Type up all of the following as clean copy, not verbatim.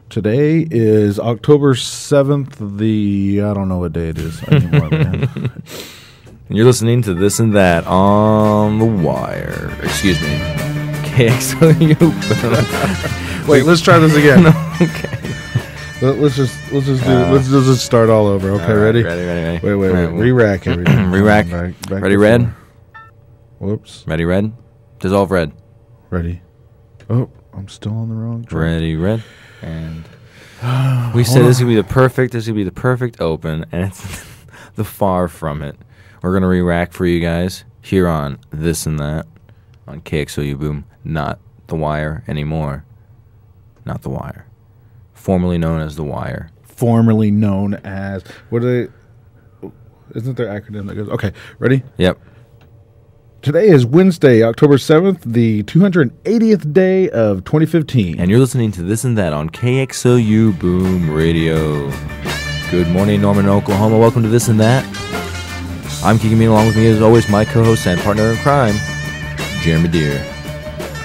Today is October 7th, I don't know what day it is anymore, man. And you're listening to This and That on The Wire. Excuse me. KXOU. Wait, let's try this again. No, okay. Let's just start all over. Okay, All right, ready? Ready. Wait. Re-rack everything. Re-rack. Back Ready, to red? floor. Whoops. Ready, red? Dissolve red. Ready. Oh, I'm still on the wrong track. Ready, red. And we said this is going to be the perfect open, and it's the far from it. We're going to re-rack for you guys here on This and That on KXOU Boom. Not The Wire anymore. Not The Wire. Formerly known as The Wire. Formerly known as... Isn't there acronym that goes... Okay, ready? Yep. Today is Wednesday, October 7th, the 280th day of 2015. And you're listening to This and That on KXOU Boom Radio. Good morning, Norman, Oklahoma. Welcome to This and That. I'm Keegan Mean, along with me as always, my co-host and partner in crime, Jeremy Deere.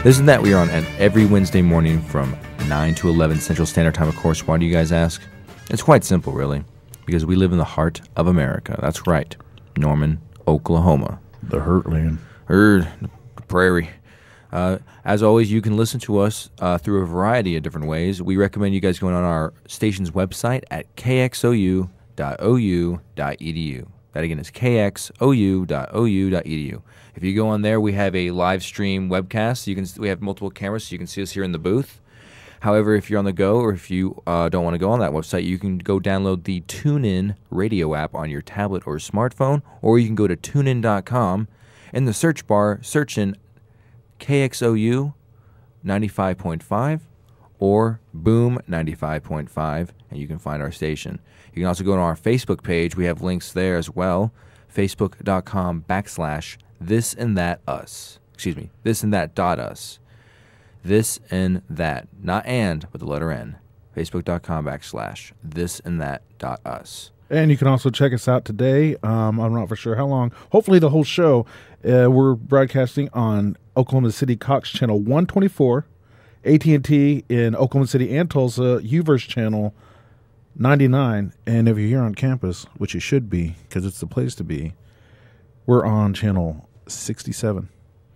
This and That we are on every Wednesday morning from 9 to 11 Central Standard Time, of course. Why do you guys ask? It's quite simple, really. Because we live in the heart of America. That's right. Norman, Oklahoma. The Heartland. The prairie. As always, you can listen to us through a variety of different ways. We recommend you guys going on our station's website at kxou.ou.edu. That again is kxou.ou.edu. If you go on there, we have a live stream webcast. We have multiple cameras, so you can see us here in the booth. However, if you're on the go or if you don't want to go on that website, you can go download the TuneIn radio app on your tablet or smartphone, or you can go to tunein.com. In the search bar, search in KXOU 95.5 or Boom 95.5, and you can find our station. You can also go to our Facebook page. We have links there as well. Facebook.com/thisandthatus. Excuse me, thisandthat.us. This and that. Not and, but the letter N. Facebook.com/thisandthat.us. And you can also check us out today. I'm not for sure how long. Hopefully the whole show. We're broadcasting on Oklahoma City Cox Channel 124, AT&T in Oklahoma City and Tulsa, UVerse Channel 99. And if you're here on campus, which you should be because it's the place to be, we're on Channel 67.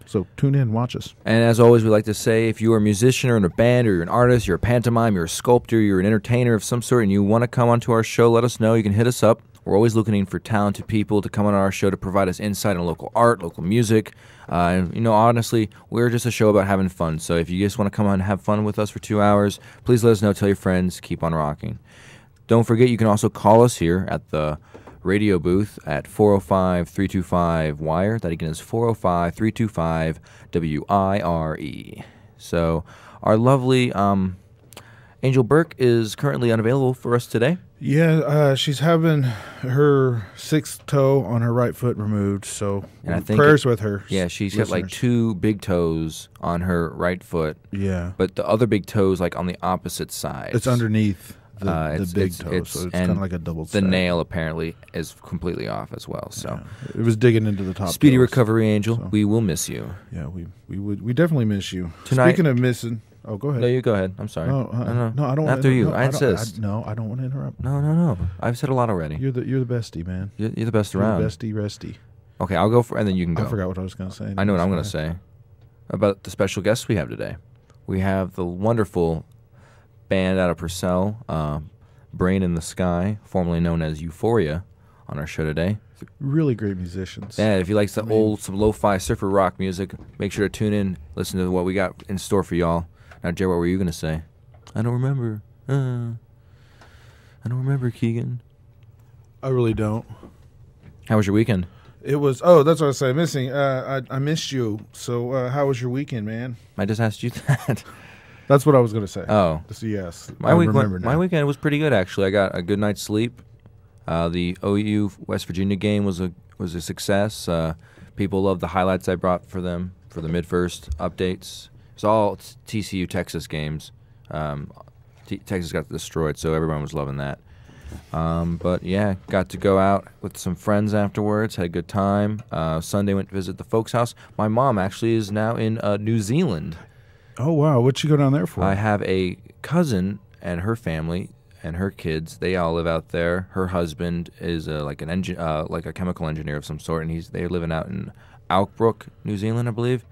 So tune in, watch us. And as always, we like to say, if you're a musician or in a band or you're an artist, you're a pantomime, you're a sculptor, you're an entertainer of some sort, and you want to come onto our show, let us know. You can hit us up. We're always looking for talented people to come on our show to provide us insight on local art, local music. Honestly, we're just a show about having fun. So if you just want to come on and have fun with us for 2 hours, please let us know. Tell your friends. Keep on rocking. Don't forget, you can also call us here at the radio booth at 405-325-WIRE. That again is 405-325-WIRE. So our lovely Angel Burke is currently unavailable for us today. Yeah, she's having her sixth toe on her right foot removed, so and I think prayers with her. Yeah, she's got like 2 big toes on her right foot. Yeah. But the other big toe's like on the opposite side. It's underneath the big toe, so it's kind of like a double stack. The nail apparently is completely off as well. So it was digging into the top. Speedy toes, recovery, Angel. so. We will miss you. Yeah, we definitely miss you. Tonight, speaking of missing, oh, go ahead. No, you go ahead. I'm sorry. No, I don't. After you, I insist. I don't want to interrupt. No. I've said a lot already. You're the bestie, man. You're the best around. You're the bestie, resty. Okay, I'll go for, and then you can go. I forgot what I was going to say. I know what I'm going to say about the special guests we have today. We have the wonderful band out of Purcell, Brain in the Sky, formerly known as Euphoria, on our show today. Really great musicians. Yeah, if you like some lo-fi surfer rock music, make sure to tune in, listen to what we got in store for y'all. Now, Jared, what were you going to say? I don't remember. I don't remember, Keegan. I really don't. How was your weekend? It was, that's what I was saying, missing. I missed you. So how was your weekend, man? I just asked you that. That's what I was going to say. Oh. So yes. My weekend was pretty good, actually. I got a good night's sleep. The OU West Virginia game was a success. People loved the highlights I brought for them for the mid-first updates. It's all TCU Texas games. Texas got destroyed, so everyone was loving that. But yeah, got to go out with some friends afterwards. Had a good time. Sunday went to visit the folks' house. My mom actually is now in New Zealand. Oh wow, what'd you go down there for? I have a cousin and her family and her kids, they all live out there. Her husband is like a chemical engineer of some sort, and they're living out in Auckbrook, New Zealand, I believe.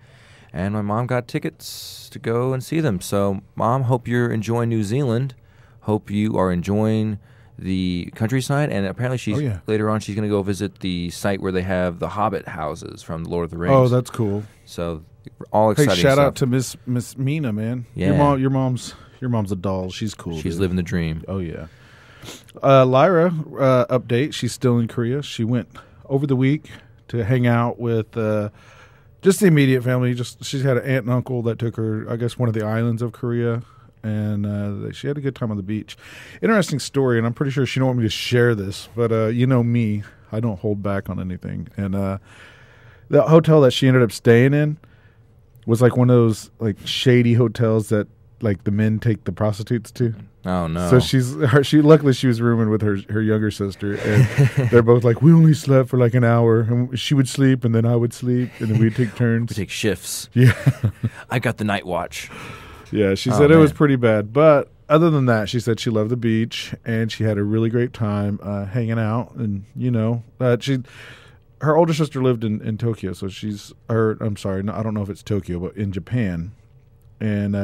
And my mom got tickets to go and see them. So, Mom, hope you're enjoying New Zealand. Hope you are enjoying the countryside. And apparently, later on, she's going to go visit the site where they have the Hobbit houses from the Lord of the Rings. Oh, that's cool. So, all exciting shout stuff. Out to Miss Mina, man. Yeah. Your mom's a doll. She's cool. She's living the dream. Oh yeah. Lyra, update. She's still in Korea. She went over the week to hang out with just the immediate family. She's had an aunt and uncle that took her, I guess, one of the islands of Korea, and she had a good time on the beach. Interesting story, and I'm pretty sure she don't want me to share this, but you know me, I don't hold back on anything. And the hotel that she ended up staying in was like one of those like shady hotels that like the men take the prostitutes to. Oh no! So she luckily she was rooming with her younger sister, and they're both like, we only slept for like an hour, and she would sleep, and then I would sleep, and then we'd take turns. We take shifts. Yeah, I got the night watch. Yeah, she said it was pretty bad, but other than that, she said she loved the beach and she had a really great time hanging out, and her older sister lived in Tokyo, so I'm sorry, no, I don't know if it's Tokyo, but in Japan. And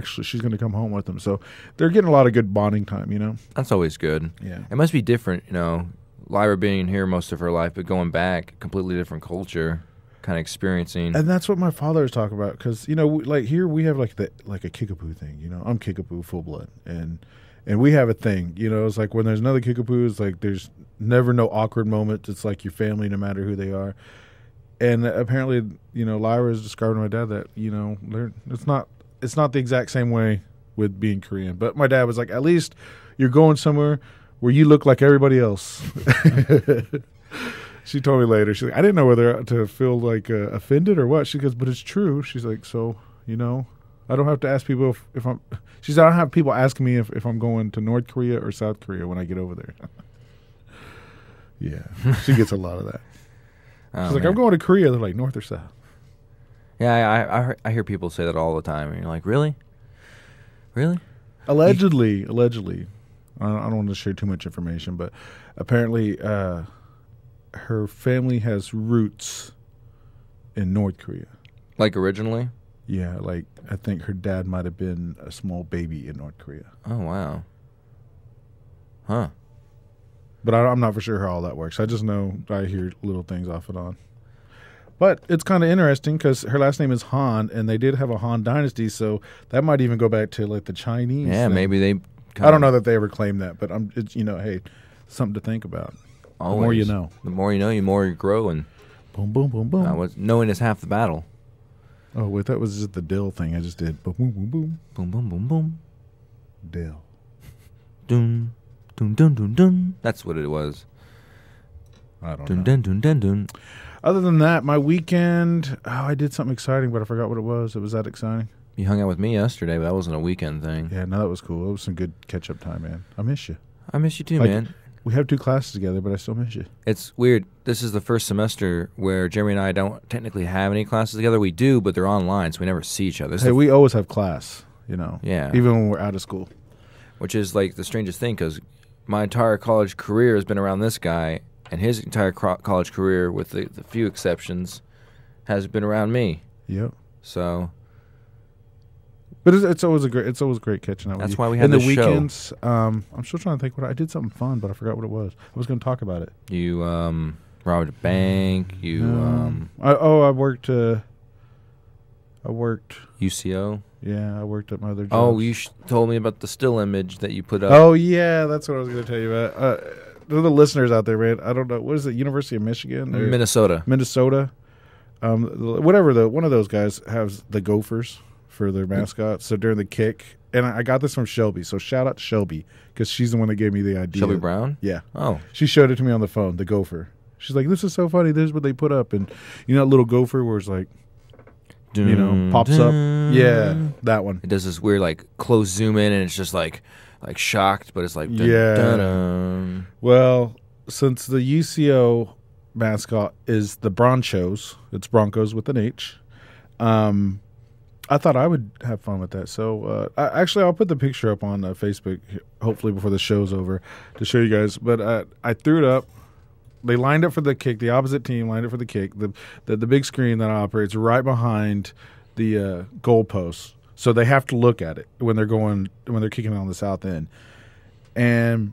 she's going to come home with them. So they're getting a lot of good bonding time, you know? That's always good. Yeah. It must be different, Lyra being here most of her life, but going back, completely different culture, kind of experiencing. And that's what my father was talking about. Because, like here we have like a Kickapoo thing, I'm Kickapoo full blood. And we have a thing, it's like when there's another Kickapoo, it's like there's never no awkward moment. It's like your family no matter who they are. And apparently, Lyra is describing to my dad that, it's not the exact same way with being Korean. But my dad was like, at least you're going somewhere where you look like everybody else. She told me later, she's like, I didn't know whether to feel like offended or what. She goes, but it's true. She's like, so, I don't have to ask people if I'm, she said, I don't have people asking me if I'm going to North Korea or South Korea when I get over there. Yeah, she gets a lot of that. She's like, I'm going to Korea. They're like, North or South? Yeah, I hear people say that all the time. And you're like, really? Really? Allegedly. I don't want to share too much information, but apparently her family has roots in North Korea. Like originally? Yeah, like I think her dad might have been a small baby in North Korea. Oh, wow. Huh. But I'm not for sure how all that works. I just know I hear little things off and on. But it's kind of interesting because her last name is Han, and they did have a Han dynasty, so that might even go back to like the Chinese. Yeah, thing. Maybe they. I don't know that they ever claimed that, but it's hey, something to think about. Always. The more you know. The more you know, the more you grow, and boom, boom, boom, boom. Knowing is half the battle. Oh wait, that was just the dill thing I just did. Boom, boom, boom, boom, boom, boom, boom, boom. Dill. Dun, dun, dun, dun, dun. That's what it was. I don't dun, know. Dun, dun, dun, dun. Other than that, my weekend, I did something exciting, but I forgot what it was. It was that exciting. You hung out with me yesterday, but that wasn't a weekend thing. Yeah, no, that was cool. It was some good catch-up time, man. I miss you. I miss you too, man. We have 2 classes together, but I still miss you. It's weird. This is the first semester where Jeremy and I don't technically have any classes together. We do, but they're online, so we never see each other. Hey, we always have class, Yeah. Even when we're out of school. Which is like the strangest thing, because my entire college career has been around this guy, and his entire college career, with the few exceptions, has been around me. Yep. So, but it's always great catching up. That's why we have in the this weekends. I'm still trying to think I did something fun, but I forgot what it was. I was going to talk about it. You robbed a bank. I worked. I worked. UCO. Yeah, I worked at my other job. Oh, you told me about the still image that you put up. Oh yeah, that's what I was going to tell you about. The listeners out there, man. I don't know. What is it? University of Michigan? Or Minnesota. One of those guys has the Gophers for their mascot. So during the kick, and I got this from Shelby. So shout out to Shelby because she's the one that gave me the idea. Shelby Brown? Yeah. Oh. She showed it to me on the phone, the Gopher. She's like, this is so funny. This is what they put up. And that little Gopher where it's like, pops up. Yeah, that one. It does this weird like close zoom in and it's just like shocked, but it's like dun, yeah. Dun, dun. Well, since the UCO mascot is the Bronchos, it's Broncos with an H. I thought I would have fun with that. So actually, I'll put the picture up on Facebook, hopefully before the show's over, to show you guys. But I threw it up. They lined up for the kick. The opposite team lined up for the kick. The big screen that operates right behind the goal post, so they have to look at it when they're kicking it on the south end. And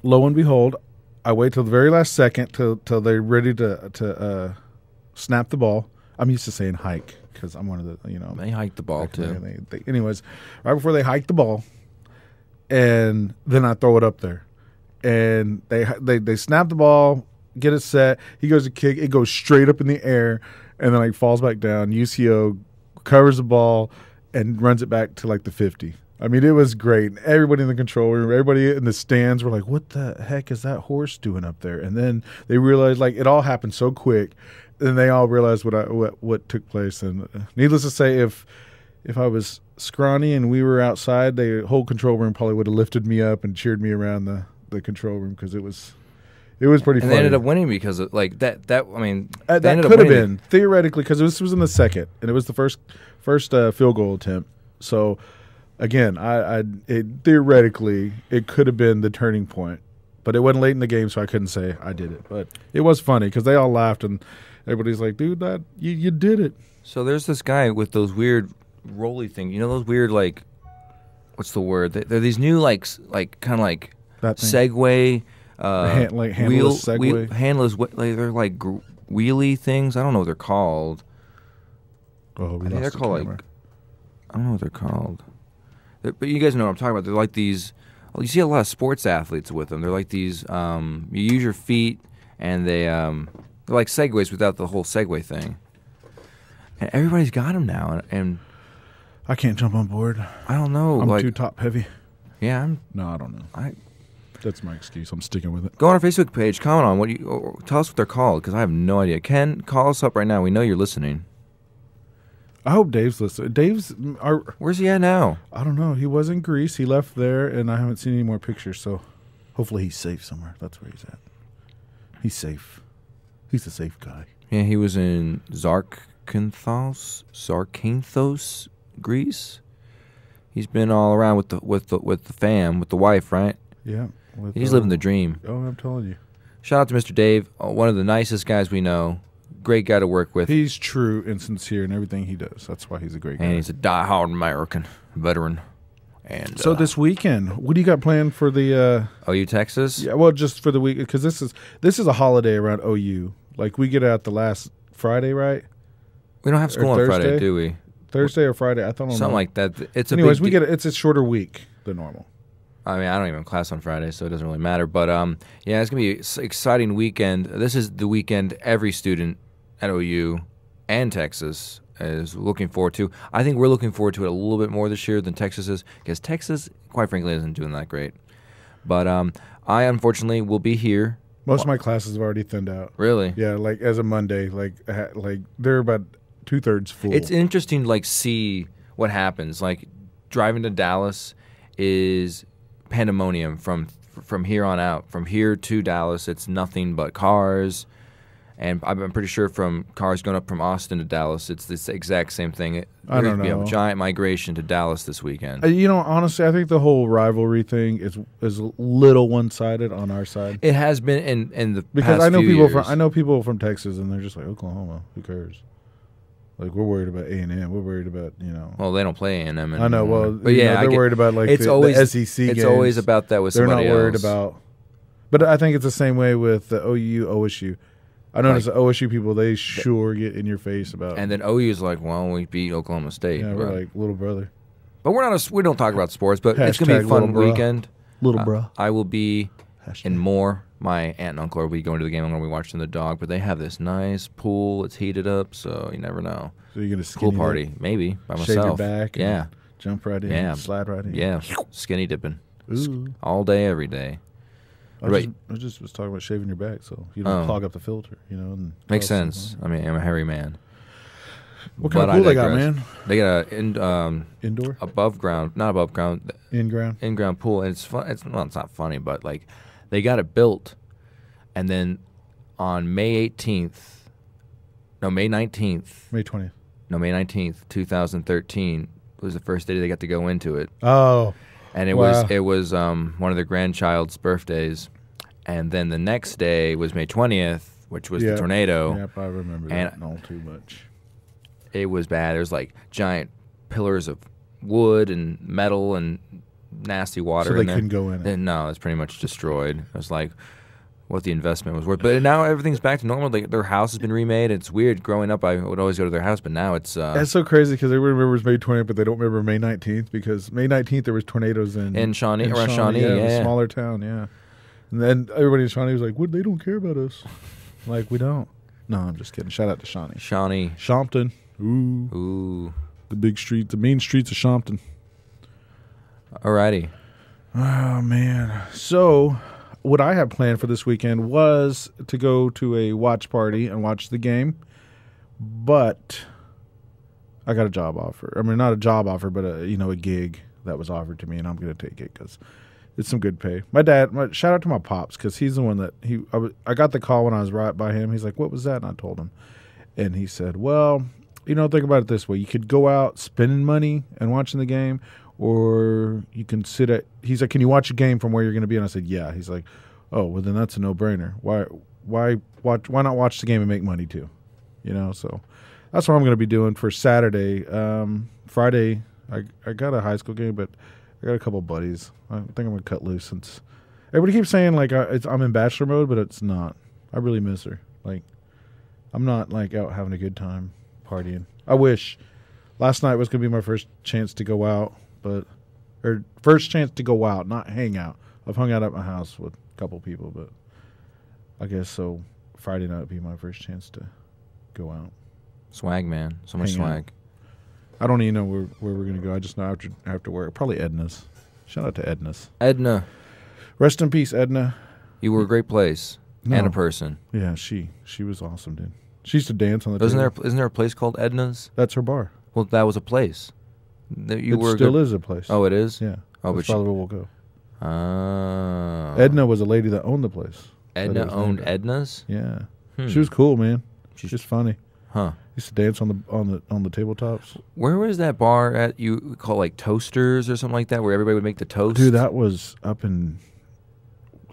lo and behold, I wait till the very last second till they're ready to snap the ball. I'm used to saying hike because I'm one of the They hiked the ball too. Anyways, right before they hike the ball, and then I throw it up there. And they snap the ball, get it set. He goes to kick. It goes straight up in the air and then falls back down. UCO covers the ball and runs it back to the 50. I mean, it was great. Everybody in the control room, everybody in the stands were like, what the heck is that horse doing up there? And then they realized it all happened so quick. And they all realized what took place. And needless to say, if I was scrawny and we were outside, the whole control room probably would have lifted me up and cheered me around the control room because it was pretty funny. And they ended up winning because of that. I mean, that could have been theoretically because this was in the second and it was the first field goal attempt. So again, theoretically it could have been the turning point, but it wasn't late in the game, so I couldn't say I did it. But it was funny because they all laughed and everybody's like, "Dude, that you did it." So there's this guy with those weird rolly things. You know those weird what's the word? They're these new kind of like. That thing. Segway, handleless Segway. Handless, they're wheelie things. I don't know what they're called. Oh, I think they're called I don't know what they're called. But you guys know what I'm talking about. They're like these. Well, you see a lot of sports athletes with them. They're like these. You use your feet, and they're like Segways without the whole Segway thing. And everybody's got them now, and I can't jump on board. I don't know. I'm too top heavy. Yeah, No, I don't know. That's my excuse. I'm sticking with it. Go on our Facebook page. Comment on tell us what they're called because I have no idea. Ken, call us up right now. We know you're listening. I hope Dave's listening. Where's he at now? I don't know. He was in Greece. He left there, and I haven't seen any more pictures. So hopefully he's safe somewhere. That's where he's at. He's safe. He's a safe guy. Yeah, he was in Zakynthos, Greece. He's been all around with the fam, with the wife, right? Yeah. He's living the dream. Oh, I'm telling you. Shout out to Mr. Dave, one of the nicest guys we know. Great guy to work with. He's true and sincere in everything he does. That's why he's a great guy. And he's a diehard American veteran. And so this weekend, what do you got planned for the OU Texas? Yeah, well, just for the week because this is a holiday around OU. We get out the last Friday, right? We don't have school on Friday, do we? Thursday or Friday? I don't know. Something like that. Anyways, it's a shorter week than normal. I mean, I don't even have class on Friday, so it doesn't really matter. But yeah, it's gonna be an exciting weekend. This is the weekend every student at OU and Texas is looking forward to. I think we're looking forward to it a little bit more this year than Texas is because Texas, quite frankly, isn't doing that great. But I unfortunately will be here. Most of my classes have already thinned out. Really? Yeah, as of Monday, they're about 2/3 full. It's interesting to see what happens. Driving to Dallas is pandemonium from here on out. From here to Dallas, it's nothing but cars. And I'm pretty sure from cars going up from Austin to Dallas, it's this exact same thing. I don't know. We have a giant migration to Dallas this weekend. Honestly, I think the whole rivalry thing is a little one-sided on our side. It has been in the because past I know few people years. I know people from Texas, and they're just like Oklahoma. Who cares? We're worried about A&M. We're worried about Well, they don't play A&M anymore. I know. Well, but yeah, they're worried about it's the always SEC. It's games. always about that with they're somebody not worried else. about. But I think it's the same way with the OU OSU. I notice the OSU people, they sure get in your face about. And then OU's like, well, we beat Oklahoma State. Yeah, we're like little brother. But we don't talk about sports. But it's gonna be a fun weekend. Little bro. I will be in Moore. My aunt and uncle will be going to the game. I'm going to be watching the dog. But they have this nice pool. It's heated up, so you never know. So you're gonna pool party, maybe by shave myself. Your back. Yeah. Jump right in. Yeah. Slide right in. Yeah. Skinny dipping. Ooh. All day, every day. I just was talking about shaving your back so you don't clog up the filter, And makes sense. I mean, I'm a hairy man. What kind of pool they got, man? They got a indoor, not above ground, in ground pool. And it's fun. It's not funny, but they got it built, and then on May 19th, May 20th. May 19th, 2013 was the first day they got to go into it. Oh. And it wow. was one of their grandchild's birthdays. And then the next day was May 20th, which was the tornado. Yep, I remember that all too much. It was bad. There was like giant pillars of wood and metal and nasty water. So they in there. couldn't go in it. And no, it's pretty much destroyed. It was like what the investment was worth. But now everything's back to normal. Their house has been remade. It's weird. Growing up, I would always go to their house, but now it's... That's so crazy because everyone remembers May 20th, but they don't remember May 19th because May 19th there was tornadoes in Shawnee. Around Shawnee. Shawnee, A smaller town, yeah. And then everybody in Shawnee was like, "What? They don't care about us." Like, we don't. No, I'm just kidding. Shout out to Shawnee. Shompton. Ooh. The big street, the main streets of Shompton. Alrighty. Oh, man. So, what I had planned for this weekend was to go to a watch party and watch the game, but I got a job offer. I mean, not a job offer, but a gig that was offered to me, and I'm going to take it because it's some good pay. My dad, shout out to my pops because he's the one that I got the call when I was right by him. He's like, "What was that?" And I told him, and he said, "Well, think about it this way: you could go out spending money and watching the game." Or you can sit at. He's like, "Can you watch a game from where you're going to be?" And I said, "Yeah." He's like, "Oh, well then that's a no-brainer. Why not watch the game and make money too?" So that's what I'm going to be doing for Saturday. Friday, I got a high school game, but I got a couple buddies. I think I'm going to cut loose since everybody keeps saying like I'm in bachelor mode, but it's not. I really miss her. Like, I'm not like out having a good time partying. I wish last night was going to be my first chance to go out. Or first chance to go out, not hang out. I've hung out at my house with a couple people, but I guess so. Friday night would be my first chance to go out. Swag, man. So much swag. I don't even know where we're going to go. I just know after work. Probably Edna's. Shout out to Edna's. Edna. Rest in peace, Edna. You were a great place. And a person. Yeah, she was awesome, dude. She used to dance on the table. Isn't there a place called Edna's? That's her bar. Well, that was a place. It still is a place. Oh, it is? Yeah. Oh, that's probably where we'll go. Edna was a lady that owned the place. Edna owned Edna's? Yeah. She was cool, man. She's just funny. Huh. Used to dance on the tabletops. Where was that bar at you call like Toasters or something like that, where everybody would make the toast? Dude, that was up in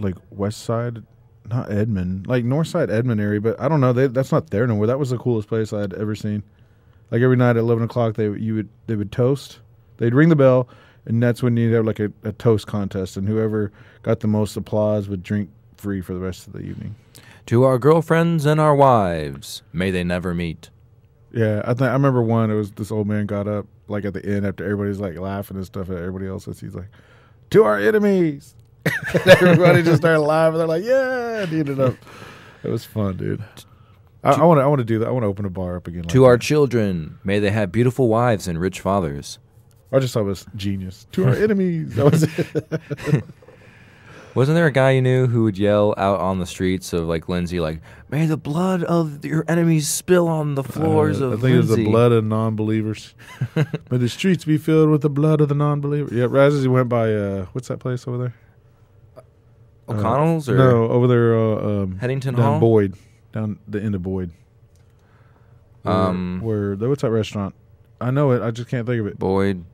like West Side, not Edmond, like North Side Edmond area, but I don't know. That's not there no more. That was the coolest place I had ever seen. Like every night at 11 o'clock, they would toast. They'd ring the bell, and that's when you'd have like a toast contest, and whoever got the most applause would drink free for the rest of the evening. To our girlfriends and our wives, may they never meet. Yeah, I remember one. It was this old man got up like at the end after everybody's like laughing and stuff at everybody else. He's like, "To our enemies," and everybody just started laughing. They're like, "Yeah!" And he ended up. It was fun, dude. I want to do that. I want to open a bar up again. To our children, may they have beautiful wives and rich fathers. I just thought it was genius. To our enemies. That was it. Wasn't there a guy you knew who would yell out on the streets of like Lindsay, like, "May the blood of your enemies spill on the floors of Lindsay"? I think it was the blood of non-believers. May the streets be filled with the blood of the non-believers. Yeah, right as he went by, what's that place over there? O'Connell's? Or no, over there. Headington down Hall? Boyd. Down the end of Boyd. What's that restaurant? I know it. I just can't think of it. Boyd.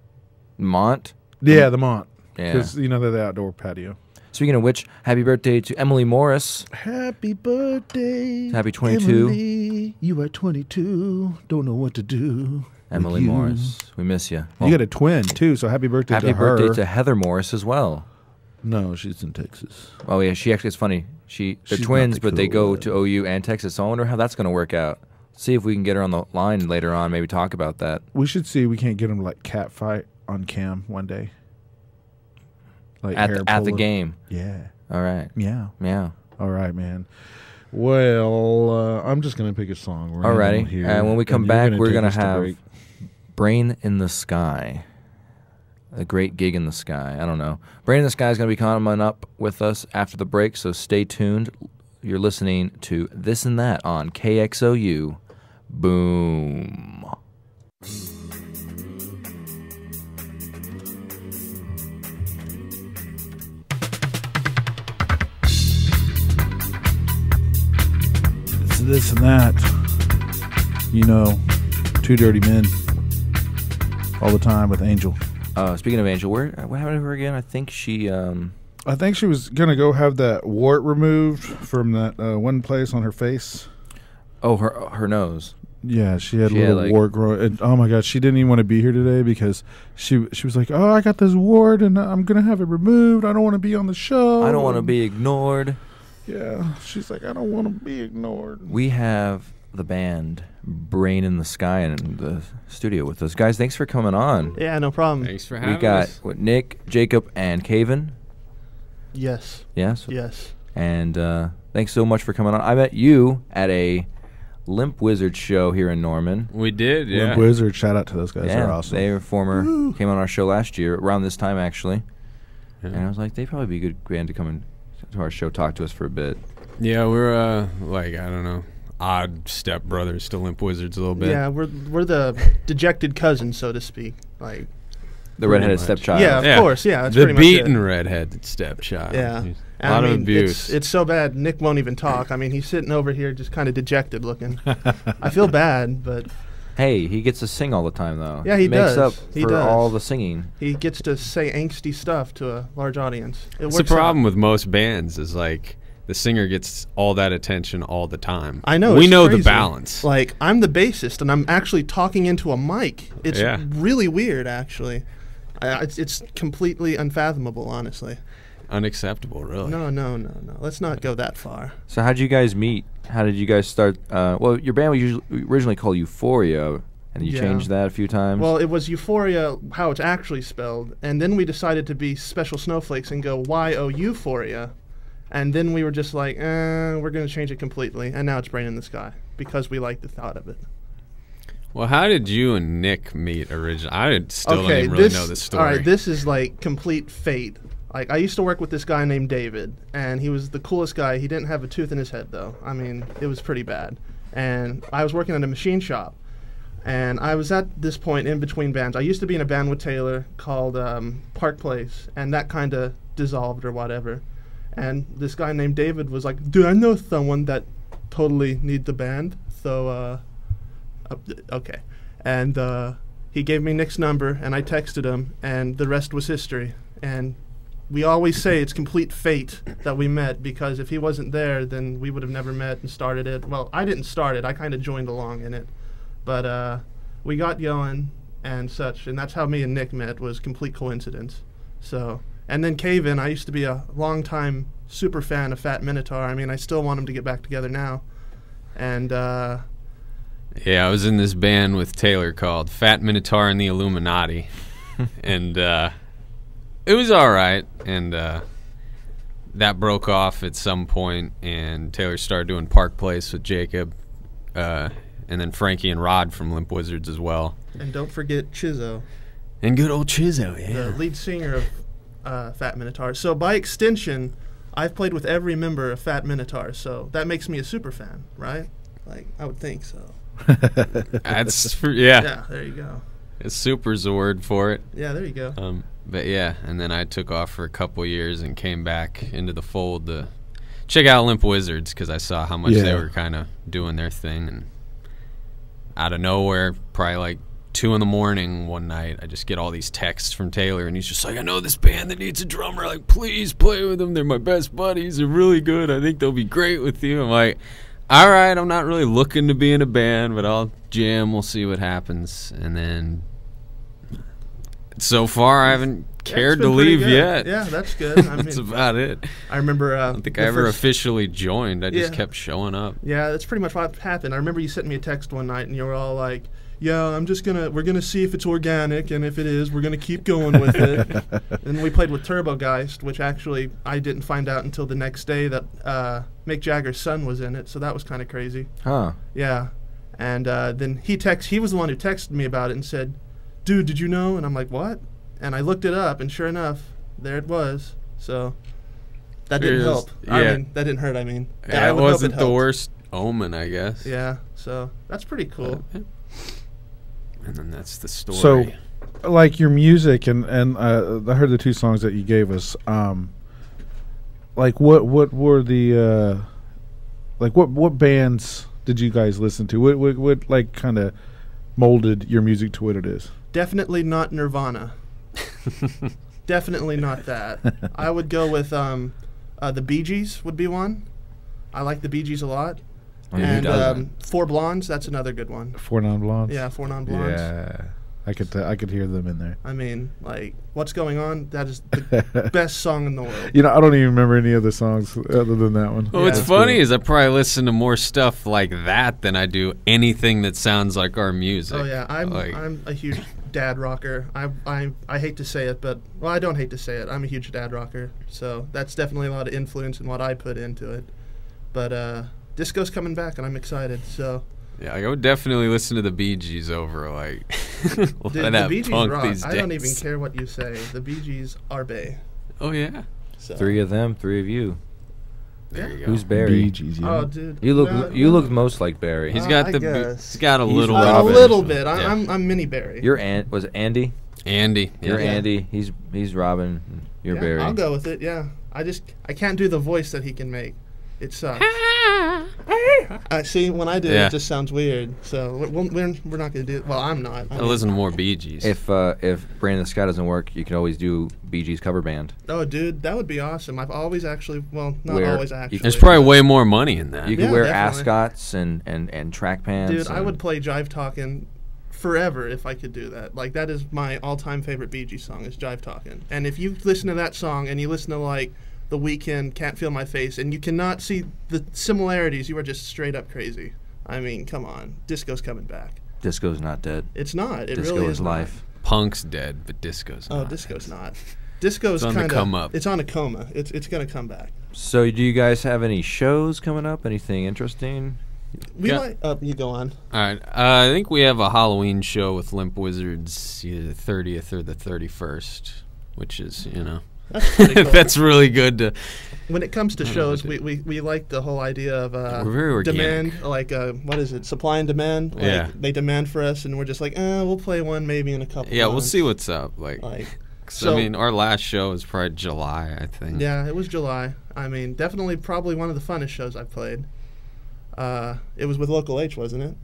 Mont? Yeah, the Mont. Yeah. Because, they're the outdoor patio. Speaking of which, happy birthday to Emily Morris. Happy birthday. Happy 22. Emily, you are 22. Don't know what to do. Emily Morris. We miss you. Well, you got a twin, too, so happy birthday to her. Happy birthday to Heather Morris as well. No, she's in Texas. Oh, yeah, she actually, it's funny. They're twins, but they go to OU and Texas, so I wonder how that's going to work out. See if we can get her on the line later on, maybe talk about that. We should see if we can't get them to, like, cat fight on cam one day. Like at the game. Yeah. All right. Meow. Meow. All right, man. Well, I'm just going to pick a song. Alrighty. And when we come back, we're going to have Brain in the Sky. A great gig in the sky. I don't know. Brain in the Sky is going to be coming up with us after the break, so stay tuned. You're listening to This and That on KXOU. Boom. It's This and That. Two Dirty Men all the time with Angel. Speaking of Angel, what happened to her again? I think she. I think she was gonna go have that wart removed from that one place on her face. Oh, her nose. Yeah, she had a little wart growing. And, oh my God, she didn't even want to be here today because she was like, "Oh, I got this wart and I'm gonna have it removed. I don't want to be on the show. I don't want to be ignored." Yeah, she's like, "I don't want to be ignored." We have the band Brain in the Sky in the studio with us, guys. Thanks for coming on. Yeah, no problem. Thanks for having We us. got Nick, Jacob, and Caven. Yes. Yes. Yes. And thanks so much for coming on. I met you at a Limp Wizard show here in Norman. We did, yeah. Limp Wizard, shout out to those guys. Yeah, They're awesome. they were came on our show last year, around this time actually. Yeah. And I was like, they'd probably be a good band to come in to our show, talk to us for a bit. Yeah, we're like, I don't know, odd step brothers to Limp Wizards a little bit. Yeah, we're the dejected cousins, so to speak. Like The redheaded much. stepchild. Yeah, of course. Yeah, that's the pretty much beaten it. redheaded stepchild. Yeah. A lot of abuse. It's so bad. Nick won't even talk. I mean, he's sitting over here just kind of dejected looking. I feel bad, but Hey, he gets to sing all the time though. Yeah, he makes does. up He for does. all the singing. he gets to say angsty stuff to a large audience. It It's the works out. problem with most bands is like the singer gets all that attention all the time. I know. We it's know crazy. the balance. Like, I'm the bassist, and I'm actually talking into a mic. It's Yeah. really weird, actually. It's completely unfathomable, honestly. Unacceptable, really. No. Let's not go that far. So how'd you guys meet? How did you guys start? Well, your band was originally called Euphoria, and you Yeah. changed that a few times. Well, it was Euphoria, how it's actually spelled, and then we decided to be Special Snowflakes and go Y-O-Euphoria, and then we were just like, we're going to change it completely, and now it's Brain in the Sky, because we like the thought of it. Well, how did you and Nick meet originally? I still don't even really know the story. All right, this is like complete fate. Like, I used to work with this guy named David, and he was the coolest guy. He didn't have a tooth in his head, though. I mean, it was pretty bad. And I was working at a machine shop, and I was at this point in between bands. I used to be in a band with Taylor called Park Place, and that kind of dissolved or whatever. And this guy named David was like, dude, I know someone that totally needs the band, so, okay. And he gave me Nick's number, and I texted him, and the rest was history. And we always say it's complete fate that we met, because if he wasn't there, then we would have never met and started it. Well, I didn't start it. I kind of joined along in it. But we got going and such, and that's how me and Nick met, was complete coincidence. So, and then Caven, I used to be a long-time super fan of Fat Minotaur. I mean, I still want him to get back together now. And Yeah, I was in this band with Taylor called Fat Minotaur and the Illuminati. And it was all right. And that broke off at some point, and Taylor started doing Park Place with Jacob. And then Frankie and Rod from Limp Wizards as well. and don't forget Chizzo, And good old Chizzo, yeah. the lead singer of Fat Minotaur. So by extension, I've played with every member of Fat Minotaur, so that makes me a super fan, right? Like, I would think so. That's yeah. Yeah, there you go. Super's a word for it. Yeah, there you go. But yeah, and then I took off for a couple years and came back into the fold to check out Limp Wizards, because I saw how much they Yeah. were kind of doing their thing. And out of nowhere, probably like 2 in the morning one night, I just get all these texts from Taylor, and he's just like, I know this band that needs a drummer. Like, please play with them. They're my best buddies. They're really good. I think they'll be great with you. I'm like, all right, I'm not really looking to be in a band, but I'll jam. We'll see what happens. And then so far, I haven't cared It's to been pretty leave good. yet. Yeah, that's good. I That's mean, about it. I remember. I don't think I ever officially joined. I just Yeah. kept showing up. Yeah, that's pretty much what happened. I remember you sent me a text one night, and you were all like, "Yeah, we're gonna see if it's organic, and if it is, we're gonna keep going with it." And we played with Turbogeist, which actually I didn't find out until the next day that Mick Jagger's son was in it. So that was kind of crazy. Huh. Yeah, and then he was the one who texted me about it and said, "Dude, did you know?" And I'm like, "What?" And I looked it up, and sure enough, there it was. So that didn't Here's- help. yeah. I mean, that didn't hurt. I mean, Yeah, I it would hope wasn't the helped. worst omen, I guess. Yeah, so that's pretty cool. And then that's the story. So, like your music, and I heard the 2 songs that you gave us. Like what were the like what bands did you guys listen to? What like kind of molded your music to what it is? Definitely not Nirvana. Definitely not that. I would go with the Bee Gees would be one. I like the Bee Gees a lot. Oh, who And doesn't? Four Blondes, that's another good one. Four Non-Blondes? Yeah, Four Non-Blondes. Yeah. I could hear them in there. I mean, like, What's Going On? That is the best song in the world. You know, I don't even remember any other songs other than that one. Well, what's Yeah. funny is I probably listen to more stuff like that than I do anything that sounds like our music. Oh yeah, I'm Like- a huge dad rocker. I hate to say it, but well, I don't hate to say it. I'm a huge dad rocker, so that's definitely a lot of influence in what I put into it. But disco's coming back, and I'm excited. So Yeah, I would definitely listen to the Bee Gees over like dude, the that Bee Gees punk rock. these days. I don't even care what you say. The Bee Gees are bae. Oh yeah, So. 3 of them, 3 of you. there Yeah. you go. Who's Barry? Bee Gees, yeah. Oh, dude. You look no, you no. look most like Barry. He's got I the guess. he's got a He's little A Robin. little bit. Yeah. I'm mini Barry. You're was it Andy? Andy. You're Yeah. Andy. He's Robin. You're Yeah, Barry. I'll go with it. Yeah. I can't do the voice that he can make. It sucks. See, when I do it, Yeah. it just sounds weird. So we're not going to do it. Well, I'm not. I listen to more Bee Gees. If Brain in the Sky doesn't work, you can always do Bee Gees cover band. Oh, dude, that would be awesome. I've always actually, well, not Where always you- actually. There's probably way more money in that. You can Yeah, wear definitely. ascots and track pants. Dude, I and- would play Jive Talkin' forever if I could do that. Like, that is my all-time favorite Bee Gees song is Jive Talkin'. And if you listen to that song and you listen to, like, The Weeknd, Can't Feel My Face, and you cannot see the similarities, you are just straight up crazy. I mean, come on. Disco's coming back. Disco's not dead. It's not. It Disco really is is not. life. Punk's dead, but disco's Oh, not. disco's not. Disco's It's on the kind come of. up. It's on a coma. It's gonna come back. So, do you guys have any shows coming up? Anything interesting? We Yeah. might. You go on. All right. I think we have a Halloween show with Limp Wizards either the 30th or the 31st, which is, That's pretty cool. that's really good to. When it comes to I don't shows, know, we like the whole idea of We're very organic. demand, like what is it, supply and demand? Like, Yeah. they demand for us, and we're just like, we'll play one maybe in a couple. Yeah, we'll months. see what's up. Like, Like, 'cause, so- I mean, our last show was probably July, I think. yeah, it was July. I mean, definitely, probably one of the funnest shows I've played. It was with Local H, wasn't it?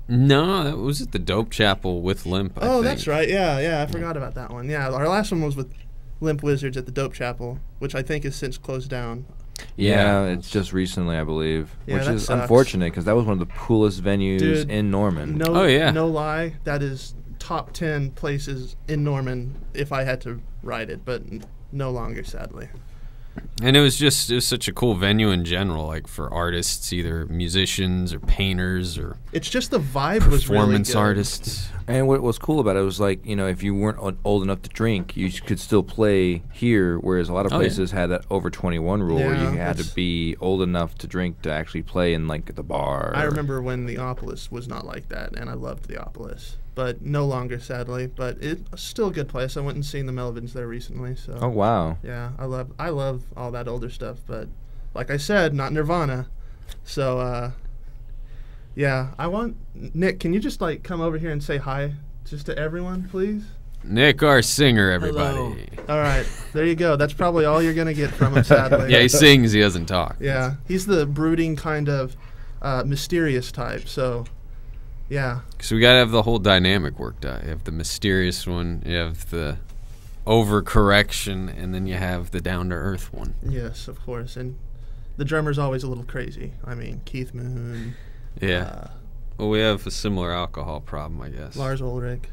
No, that was at the Dope Chapel with Limp. I Oh, think. that's right. Yeah, I forgot about that one. Yeah, our last one was with Limp Wizards at the Dope Chapel, which I think has since closed down. Yeah, Yeah. it's just recently, I believe, Yeah, which that is sucks. unfortunate because that was one of the coolest venues Dude, in Norman. No, Oh, yeah. no lie, that is top 10 places in Norman if I had to ride it, but no longer, sadly. And it was such a cool venue in general, like for artists, either musicians or painters or It's just the vibe was really performance good. artists. And what was cool about it was like, if you weren't old enough to drink, you could still play here, whereas a lot of Oh, yeah. places had that over 21 rule where Yeah, you had to that's- be old enough to drink to actually play in like the bar. I or- remember when Neopolis was not like that, and I loved Neopolis, but no longer, sadly. But it's still a good place. I went and seen the Melvins there recently, so Oh wow. yeah, I love all that older stuff. But like I said, not Nirvana. So yeah, I want Nick. Can you just like come over here and say hi just to everyone, please? Nick, our singer, Hello. everybody. All right, there you go. That's probably all you're gonna get from him, sadly. Yeah, he sings, he doesn't talk. Yeah, he's the brooding kind of mysterious type. So, yeah. So we gotta have the whole dynamic worked out. You have the mysterious one, you have the overcorrection, and then you have the down to earth one. Yes, of course. And the drummer's always a little crazy. I mean, Keith Moon, Yeah. Well, we have a similar alcohol problem, I guess. Lars Ulrich.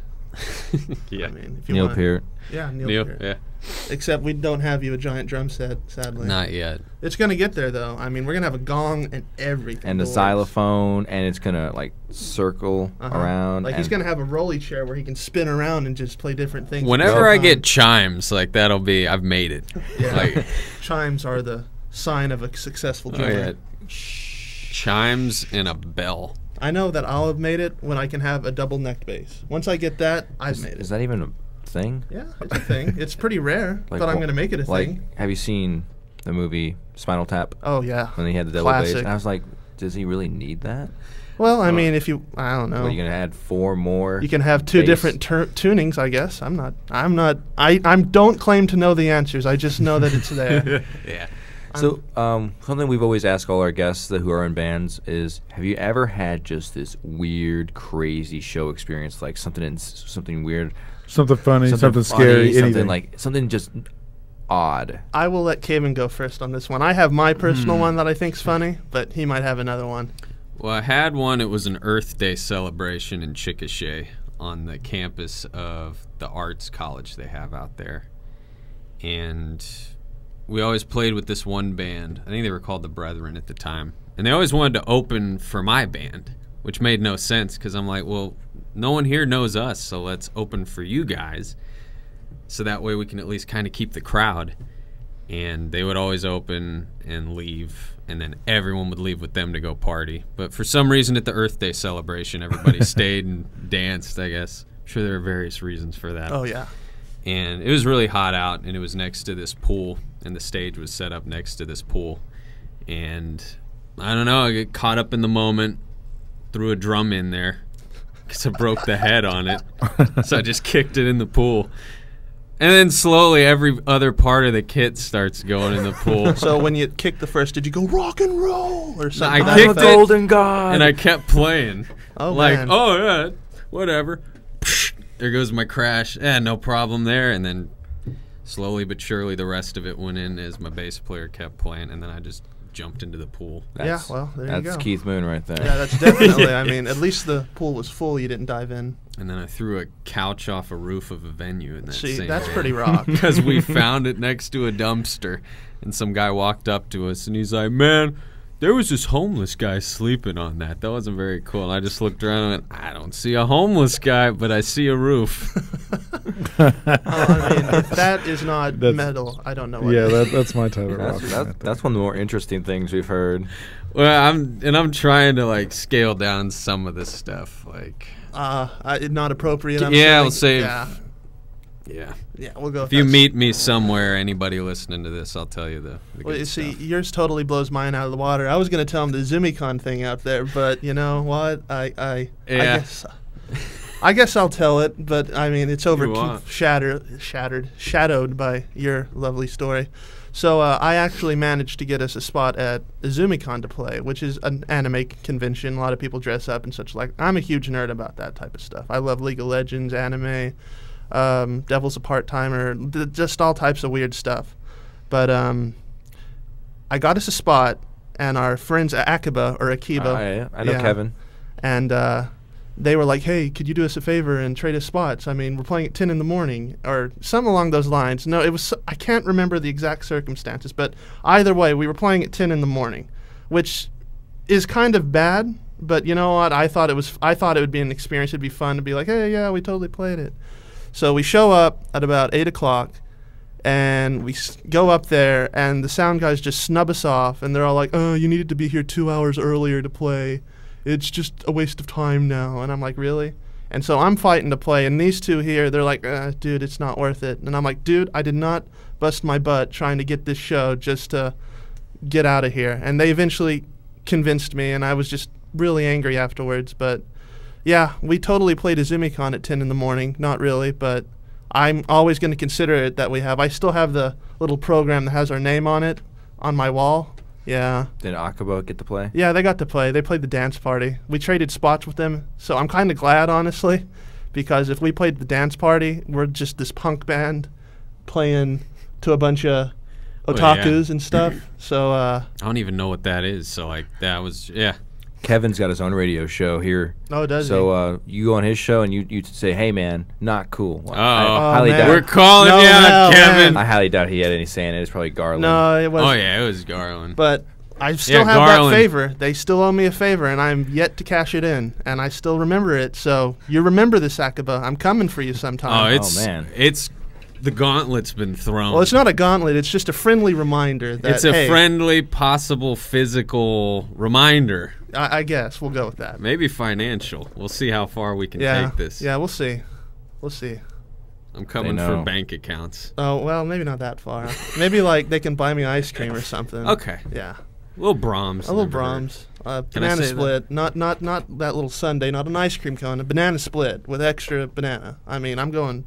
Yeah. I mean, if you Neil want, Peart. Yeah, Neil, Neil, Peart. yeah. Except we don't have you a giant drum set, sadly. Not yet. It's gonna get there though. I mean, we're gonna have a gong and everything. And the boys. xylophone, and it's gonna like circle Uh-huh. around. Like he's and- gonna have a rolly chair where he can spin around and just play different things. Whenever all I the get time. chimes, like that'll be, I've made it. Yeah. Like, Chimes are the sign of a successful oh drummer. yeah, chimes and a bell. I know that I'll have made it when I can have a double neck bass. Once I get that, I've made it. Is that even a thing? Yeah, it's a thing. It's pretty rare, Like, but I'm wh- going to make it a Like, thing. have you seen the movie Spinal Tap Oh, yeah. when he had the double bass? Classic. And I was like, does he really need that? Well, I mean, if you, I don't know. Are you gonna add 4 more? You can have two bass? different tunings, I guess. I don't claim to know the answers. I just know that it's there. Yeah. So, something we've always asked all our guests who are in bands is, have you ever had just this weird, crazy show experience, like something weird, Something funny, something scary, anything. something just odd? I will let Kevin go first on this one. I have my personal one that I think's funny, but he might have another one. Well, I had one. It was an Earth Day celebration in Chickasha on the campus of the arts college they have out there. And we always played with this one band. I think they were called the Brethren at the time. And they always wanted to open for my band, which made no sense because I'm like, well, no one here knows us, so let's open for you guys. So that way we can at least kind of keep the crowd. And they would always open and leave, and then everyone would leave with them to go party. But for some reason at the Earth Day celebration, everybody stayed and danced, I guess. I'm sure there are various reasons for that. Oh, yeah. And it was really hot out, and it was next to this pool, and the stage was set up next to this pool. And I don't know, I get caught up in the moment, threw a drum in there because I broke the head on it. So I just kicked it in the pool. And then slowly every other part of the kit starts going in the pool. So when you kicked the first, did you go rock and roll or something? I kicked I'm a golden god. and I kept playing. Oh, like, man. oh, yeah, whatever. There goes my crash. No problem there. And then slowly but surely the rest of it went in as my bass player kept playing, and then I just jumped into the pool. Yeah, well, there you go. That's Keith Moon right there. Yeah, that's definitely, I mean, at least the pool was full. You didn't dive in. And then I threw a couch off a roof of a venue in that See, same that's day. pretty rock. Because we found it next to a dumpster, and some guy walked up to us, and he's like, man, there was this homeless guy sleeping on that. That wasn't very cool. And I just looked around and went, I don't see a homeless guy, but I see a roof. I mean, if that is not metal, I don't know what Yeah, is. that's my type of rock. That's one of the more interesting things we've heard. Well, I'm trying to, like, scale down some of this stuff. Like, Not appropriate, I'm yeah, assuming. I'll say, Yeah, yeah. we'll go with If you that. meet me somewhere, anybody listening to this, I'll tell you the Well, good you see, stuff. yours totally blows mine out of the water. I was going to tell him the ZumiCon thing out there, but you know what? I guess I'll tell it, but I mean, it's shadowed by your lovely story. So I actually managed to get us a spot at ZumiCon to play, which is an anime convention. A lot of people dress up and such like. I'm a huge nerd about that type of stuff. I love League of Legends, anime, Devil's a Part-Timer, just all types of weird stuff. But I got us a spot, and our friends at Akiba, Yeah, I know Kevin. and they were like, hey, could you do us a favor and trade us spots? I mean, we're playing at 10 in the morning, or something along those lines. No, I can't remember the exact circumstances, but either way, we were playing at 10 in the morning, which is kind of bad, but you know what? I thought it would be an experience. It'd be fun to be like, hey, yeah, we totally played it. So we show up at about 8 o'clock, and we go up there, and the sound guys just snub us off, and they're all like, oh, you needed to be here 2 hours earlier to play. It's just a waste of time now. And I'm like, really? And so I'm fighting to play, and these two here, they're like, dude, it's not worth it. And I'm like, dude, I did not bust my butt trying to get this show just to get out of here. And they eventually convinced me, and I was just really angry afterwards. But yeah, we totally played a ZumiCon at 10 in the morning. Not really, but I'm always going to consider it that we have. I still have the little program that has our name on it on my wall. Yeah. Did Akiba get to play? Yeah, they got to play. They played the dance party. We traded spots with them, so I'm kind of glad, honestly, because if we played the dance party, we're just this punk band playing to a bunch of otakus and stuff. So I don't even know what that is. So, like, that was, yeah. Kevin's got his own radio show here. Oh, does he? So you go on his show and you say, "Hey, man, not cool." Well, Oh, highly man. doubt. We're calling No, you out, no, Kevin. man. I highly doubt he had any say in it. It's probably Garland. No, it was. Oh, yeah, it was Garland. But I still Yeah, have Garland. that favor. They still owe me a favor, and I'm yet to cash it in. And I still remember it. So you remember this, Akiba. I'm coming for you sometime. man. It's the gauntlet's been thrown. Well, it's not a gauntlet. It's just a friendly reminder that, It's a hey, friendly, possible physical reminder. I guess we'll go with that. Maybe financial. We'll see how far we can Yeah. take this. Yeah, we'll see. We'll see. I'm coming They for know. bank accounts. Oh, well, maybe not that far. Maybe, like, they can buy me ice cream or something. Okay. Yeah. Little Brahms. A little never hurt. Brahms. Can I Banana say split. Not that little sundae, not an ice cream cone. A banana split with extra banana. I mean, I'm going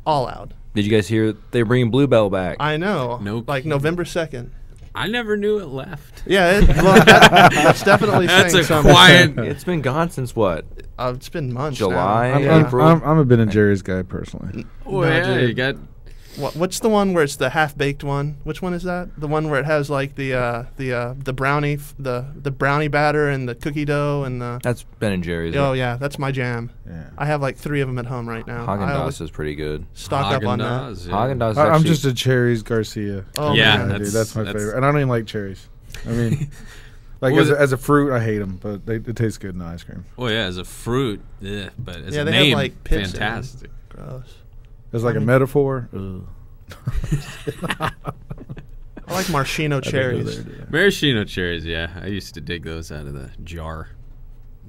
all out. Did you guys hear they're bringing Bluebell back? I know. No Like kidding. November 2nd. I never knew it left. Yeah, that's definitely That's saying a something. quiet. It's been gone since what? It's been months. July? Now. Yeah. Yeah. I'm a Ben and Jerry's guy personally. Oh, No, yeah, dude. you got. What's the one where it's the half-baked one? Which one is that? The one where it has like the brownie, the brownie batter and the cookie dough and the. That's Ben and Jerry's. Oh yeah, that's my jam. Yeah. I have like 3 of them at home right now. I Haagen-Dazs always is pretty good. stock up on that. Haagen-Dazs, yeah. Haagen-Dazs is I'm actually- just a Cherries Garcia. Oh Yeah, man. Dude, that's my that's- favorite, and I don't even like cherries. I mean, like Was as a fruit, I hate them, but it tastes good in ice cream. Well, yeah, as a fruit, but as Yeah, a they have, name, like, pits in 'em. fantastic. Gross. It's like a metaphor. Ugh. I like maraschino cherries. Maraschino cherries, yeah. I used to dig those out of the jar.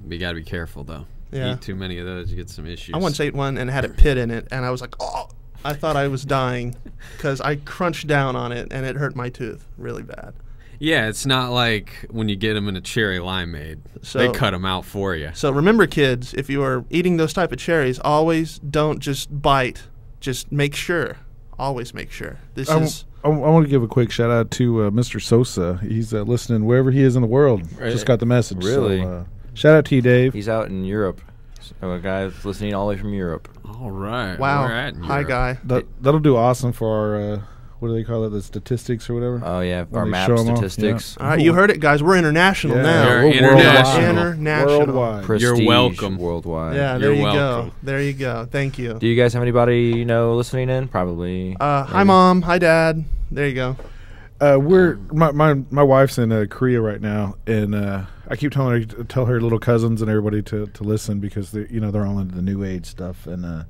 You got to be careful, though. Yeah. Eat too many of those, you get some issues. I once ate one and it had a pit in it, and I was like, oh, I thought I was dying because I crunched down on it and it hurt my tooth really bad. Yeah, it's not like when you get them in a cherry limeade. So- They cut them out for you. So remember, kids, if you are eating those type of cherries, always don't just bite. Just make sure. Always make sure. This is. I want to give a quick shout out to Mr. Sosa. He's listening wherever he is in the world. Right. Just got the message. Really? So, shout out to you, Dave. He's out in Europe. So a guy that's listening all the way from Europe. All right. Wow. We're at Hi, Europe. guy. That'll do awesome for our what do they call it? The statistics or whatever. Oh yeah, When our they map show 'em off, statistics. All right, you heard it, guys. We're international Yeah, now. We're we're international. International. Worldwide. Prestige welcome. worldwide. Yeah, there You're you welcome. go. There you go. Thank you. Do you guys have anybody listening in? Probably. Hi, Maybe. Mom. Hi, Dad. There you go. We're my wife's in Korea right now, and I keep telling her to tell her little cousins and everybody to listen because they're all into the new age stuff, and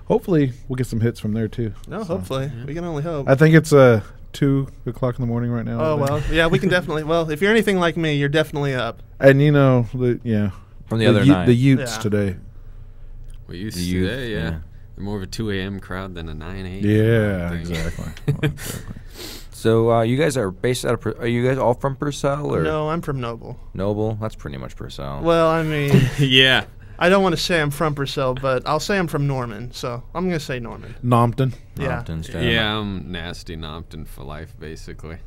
hopefully we'll get some hits from there too. No, So, hopefully. We can only hope. I think it's 2 o'clock in the morning right now. Oh, I think. well. Yeah, we can definitely. Well, if you're anything like me, you're definitely up. And From the other night. the Utes Yeah. today. We used The to youth, today, yeah. yeah. They're more of a 2 a.m. crowd than a 9 a.m. Yeah, thing. exactly. So you guys are based out of. Are you guys all from Purcell or No, I'm from Noble. Noble? That's pretty much Purcell. Well, I mean, Yeah. I don't want to say I'm from Purcell, but I'll say I'm from Norman. So I'm going to say Norman. Nompton. Yeah. Compton's down. Yeah, I'm nasty Nompton for life, basically.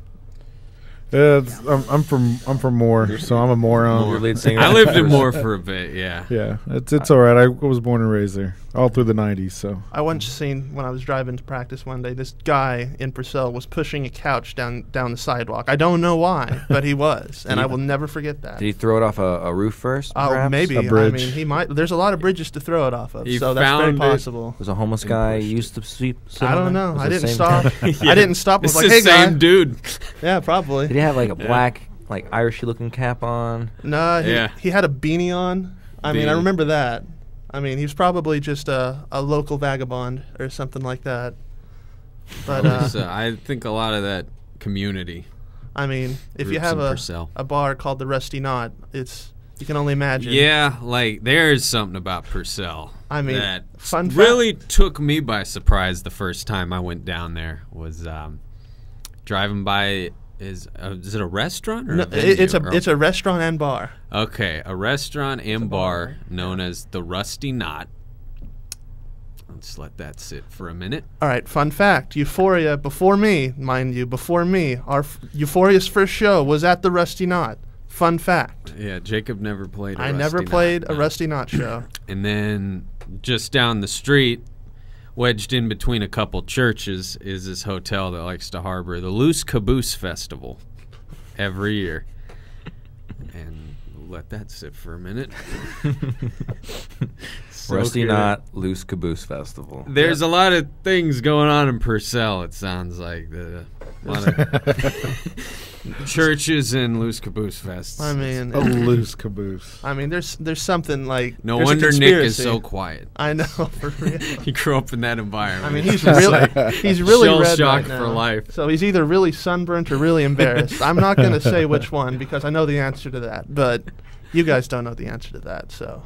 Yeah, I'm from Moore, so I'm a moron. Your lead singer. I lived in Moore for a bit, yeah. Yeah, it's all right. I was born and raised there, all through the '90s. So I once seen when I was driving to practice one day, this guy in Purcell was pushing a couch down the sidewalk. I don't know why, but he was, and I will never forget that. Did he throw it off a roof first? Oh, perhaps? maybe. A I bridge. mean, he might. There's a lot of bridges to throw it off of, He so that's very found it. possible. Was a homeless And guy pushed used to sleep? sit I on don't there? know. Was I it didn't same stop. guy? I didn't stop. Was It's like, the hey, same guy. dude. Yeah, probably. Did he have like a black, like Irishy looking cap on? No, Yeah. he had a beanie on. I mean, I Beanie. remember that. I mean, he was probably just a local vagabond or something like that. But I think a lot of that community. I mean, if you Groups have in a Purcell. bar called the Rusty Knot, you can only imagine. Yeah, like there's something about Purcell. I mean, that fun fact- really took me by surprise the first time I went down there. Was driving by. Is it a restaurant or No, a venue? it's a restaurant and bar. Okay, a restaurant and bar known as the Rusty Knot. Let's let that sit for a minute. All right, fun fact: Euphoria before me, mind you, before me, Euphoria's first show was at the Rusty Knot. Fun fact: Yeah, Jacob never played. I never played a Rusty Knot show. And then just down the street, wedged in between a couple churches, is this hotel that likes to harbor the Loose Caboose Festival every year. And we'll let that sit for a minute. Rusty Okay. Knot Loose Caboose Festival. There's a lot of things going on in Purcell, it sounds like. A lot of churches and Loose Caboose Fests. I mean, a loose caboose. there's something like no there's a wonder Nick is conspiracy. so quiet. I know for real. He grew up in that environment. I mean, he's really Shell red shocked right for now. life. So he's either really sunburnt or really embarrassed. I'm not going to say which one because I know the answer to that, but you guys don't know the answer to that, so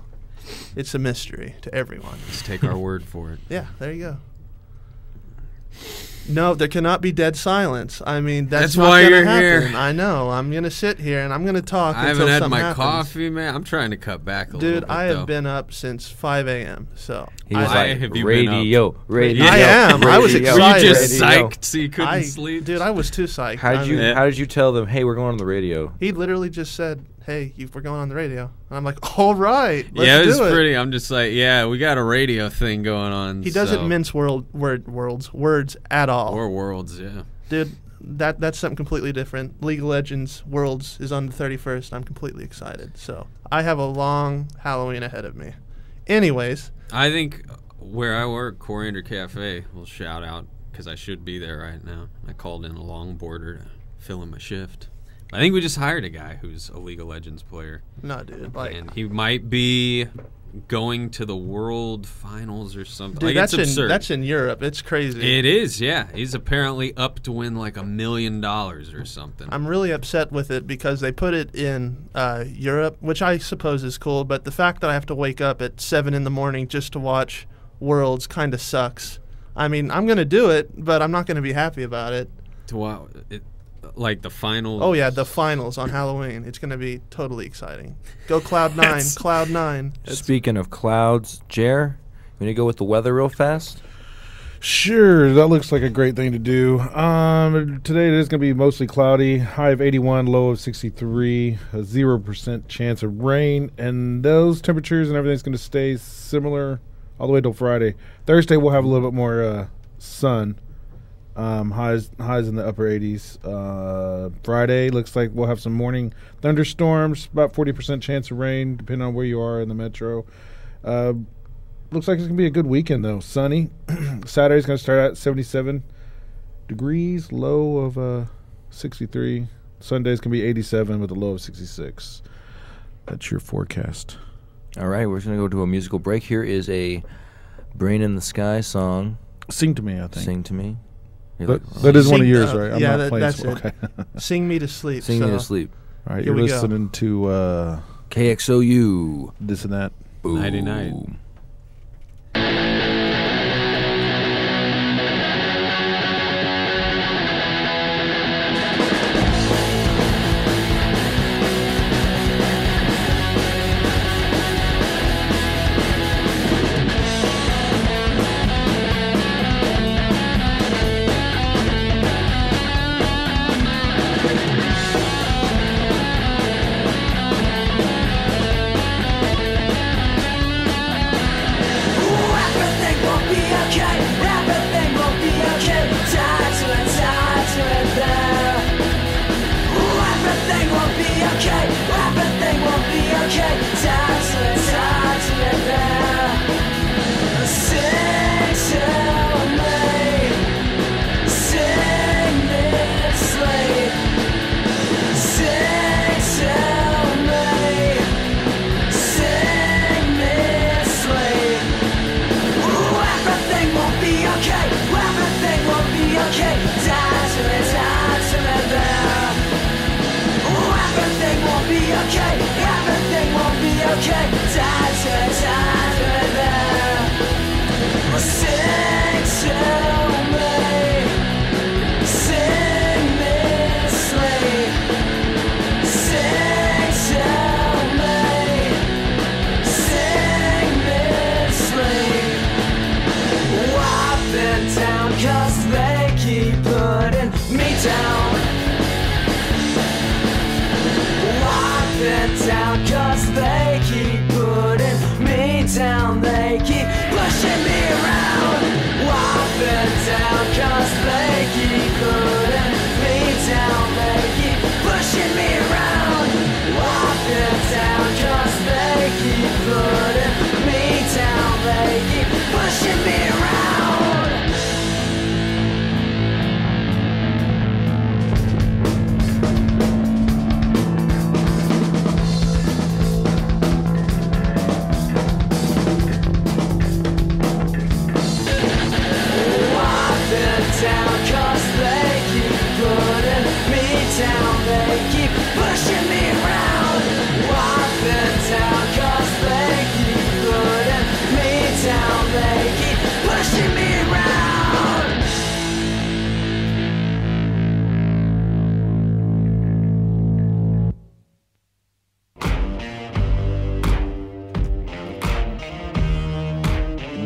it's a mystery to everyone. Just take our word for it. Yeah, there you go. No, there cannot be dead silence. I mean, that's not why gonna you're happen. here. I know. I'm gonna sit here and I'm gonna talk. I until haven't had something my happens. coffee, man. I'm trying to cut back a little Dude, bit, I have though. been up since 5 a.m. So He was Why like, have you been up? radio. I am. I was radio, Were excited. you just radio." psyched so you couldn't sleep? Dude, I was too psyched. How I did you mean, How did you tell them? Hey, we're going on the radio. He literally just said, "Hey, we're going on the radio," and I'm like, "All right, let's Yeah, it was do it." pretty. I'm just like, yeah, we got a radio thing going on. He doesn't so- mince words at all. Or worlds, yeah. Dude, that's something completely different. League of Legends Worlds is on the 31st. I'm completely excited. So I have a long Halloween ahead of me. Anyways, I think where I work, Coriander Cafe, will shout out because I should be there right now. I called in a long border to fill in my shift. I think we just hired a guy who's a League of Legends player, no, dude. Like, and he might be going to the World Finals or something. dude, Like, it's that's absurd. that's in Europe. It's crazy. It is, yeah. He's apparently up to win like $1 million or something. I'm really upset with it because they put it in Europe, which I suppose is cool. But the fact that I have to wake up at 7 in the morning just to watch Worlds kind of sucks. I mean, I'm gonna do it, but I'm not gonna be happy about it. Like the finals. Oh yeah, the finals on Halloween. It's gonna be totally exciting. Go Cloud9, Cloud9. Speaking of clouds, Jer, you want to go with the weather real fast? Sure, that looks like a great thing to do. Today it is going to be mostly cloudy, high of 81, low of 63, a 0% chance of rain, and those temperatures and everything's going to stay similar all the way till Friday. Thursday we'll have a little bit more sun, highs in the upper 80s. Friday looks like we'll have some morning thunderstorms, about 40% chance of rain, depending on where you are in the metro. Looks like it's going to be a good weekend, though. Sunny. Saturday's going to start at 77 degrees, low of 63. Sunday's going to be 87 with a low of 66. That's your forecast. All right, we're just going to go to a musical break. Here is a Brain in the Sky song. Sing to me, I think. Sing to me. You're That is one of Sing- yours, right? I'm yeah, not playing. that's it. Okay. Sing me to sleep. Sing me so- to sleep. All right, Here you're we go. listening to KXOU. this and that. Boom. Nighty-night.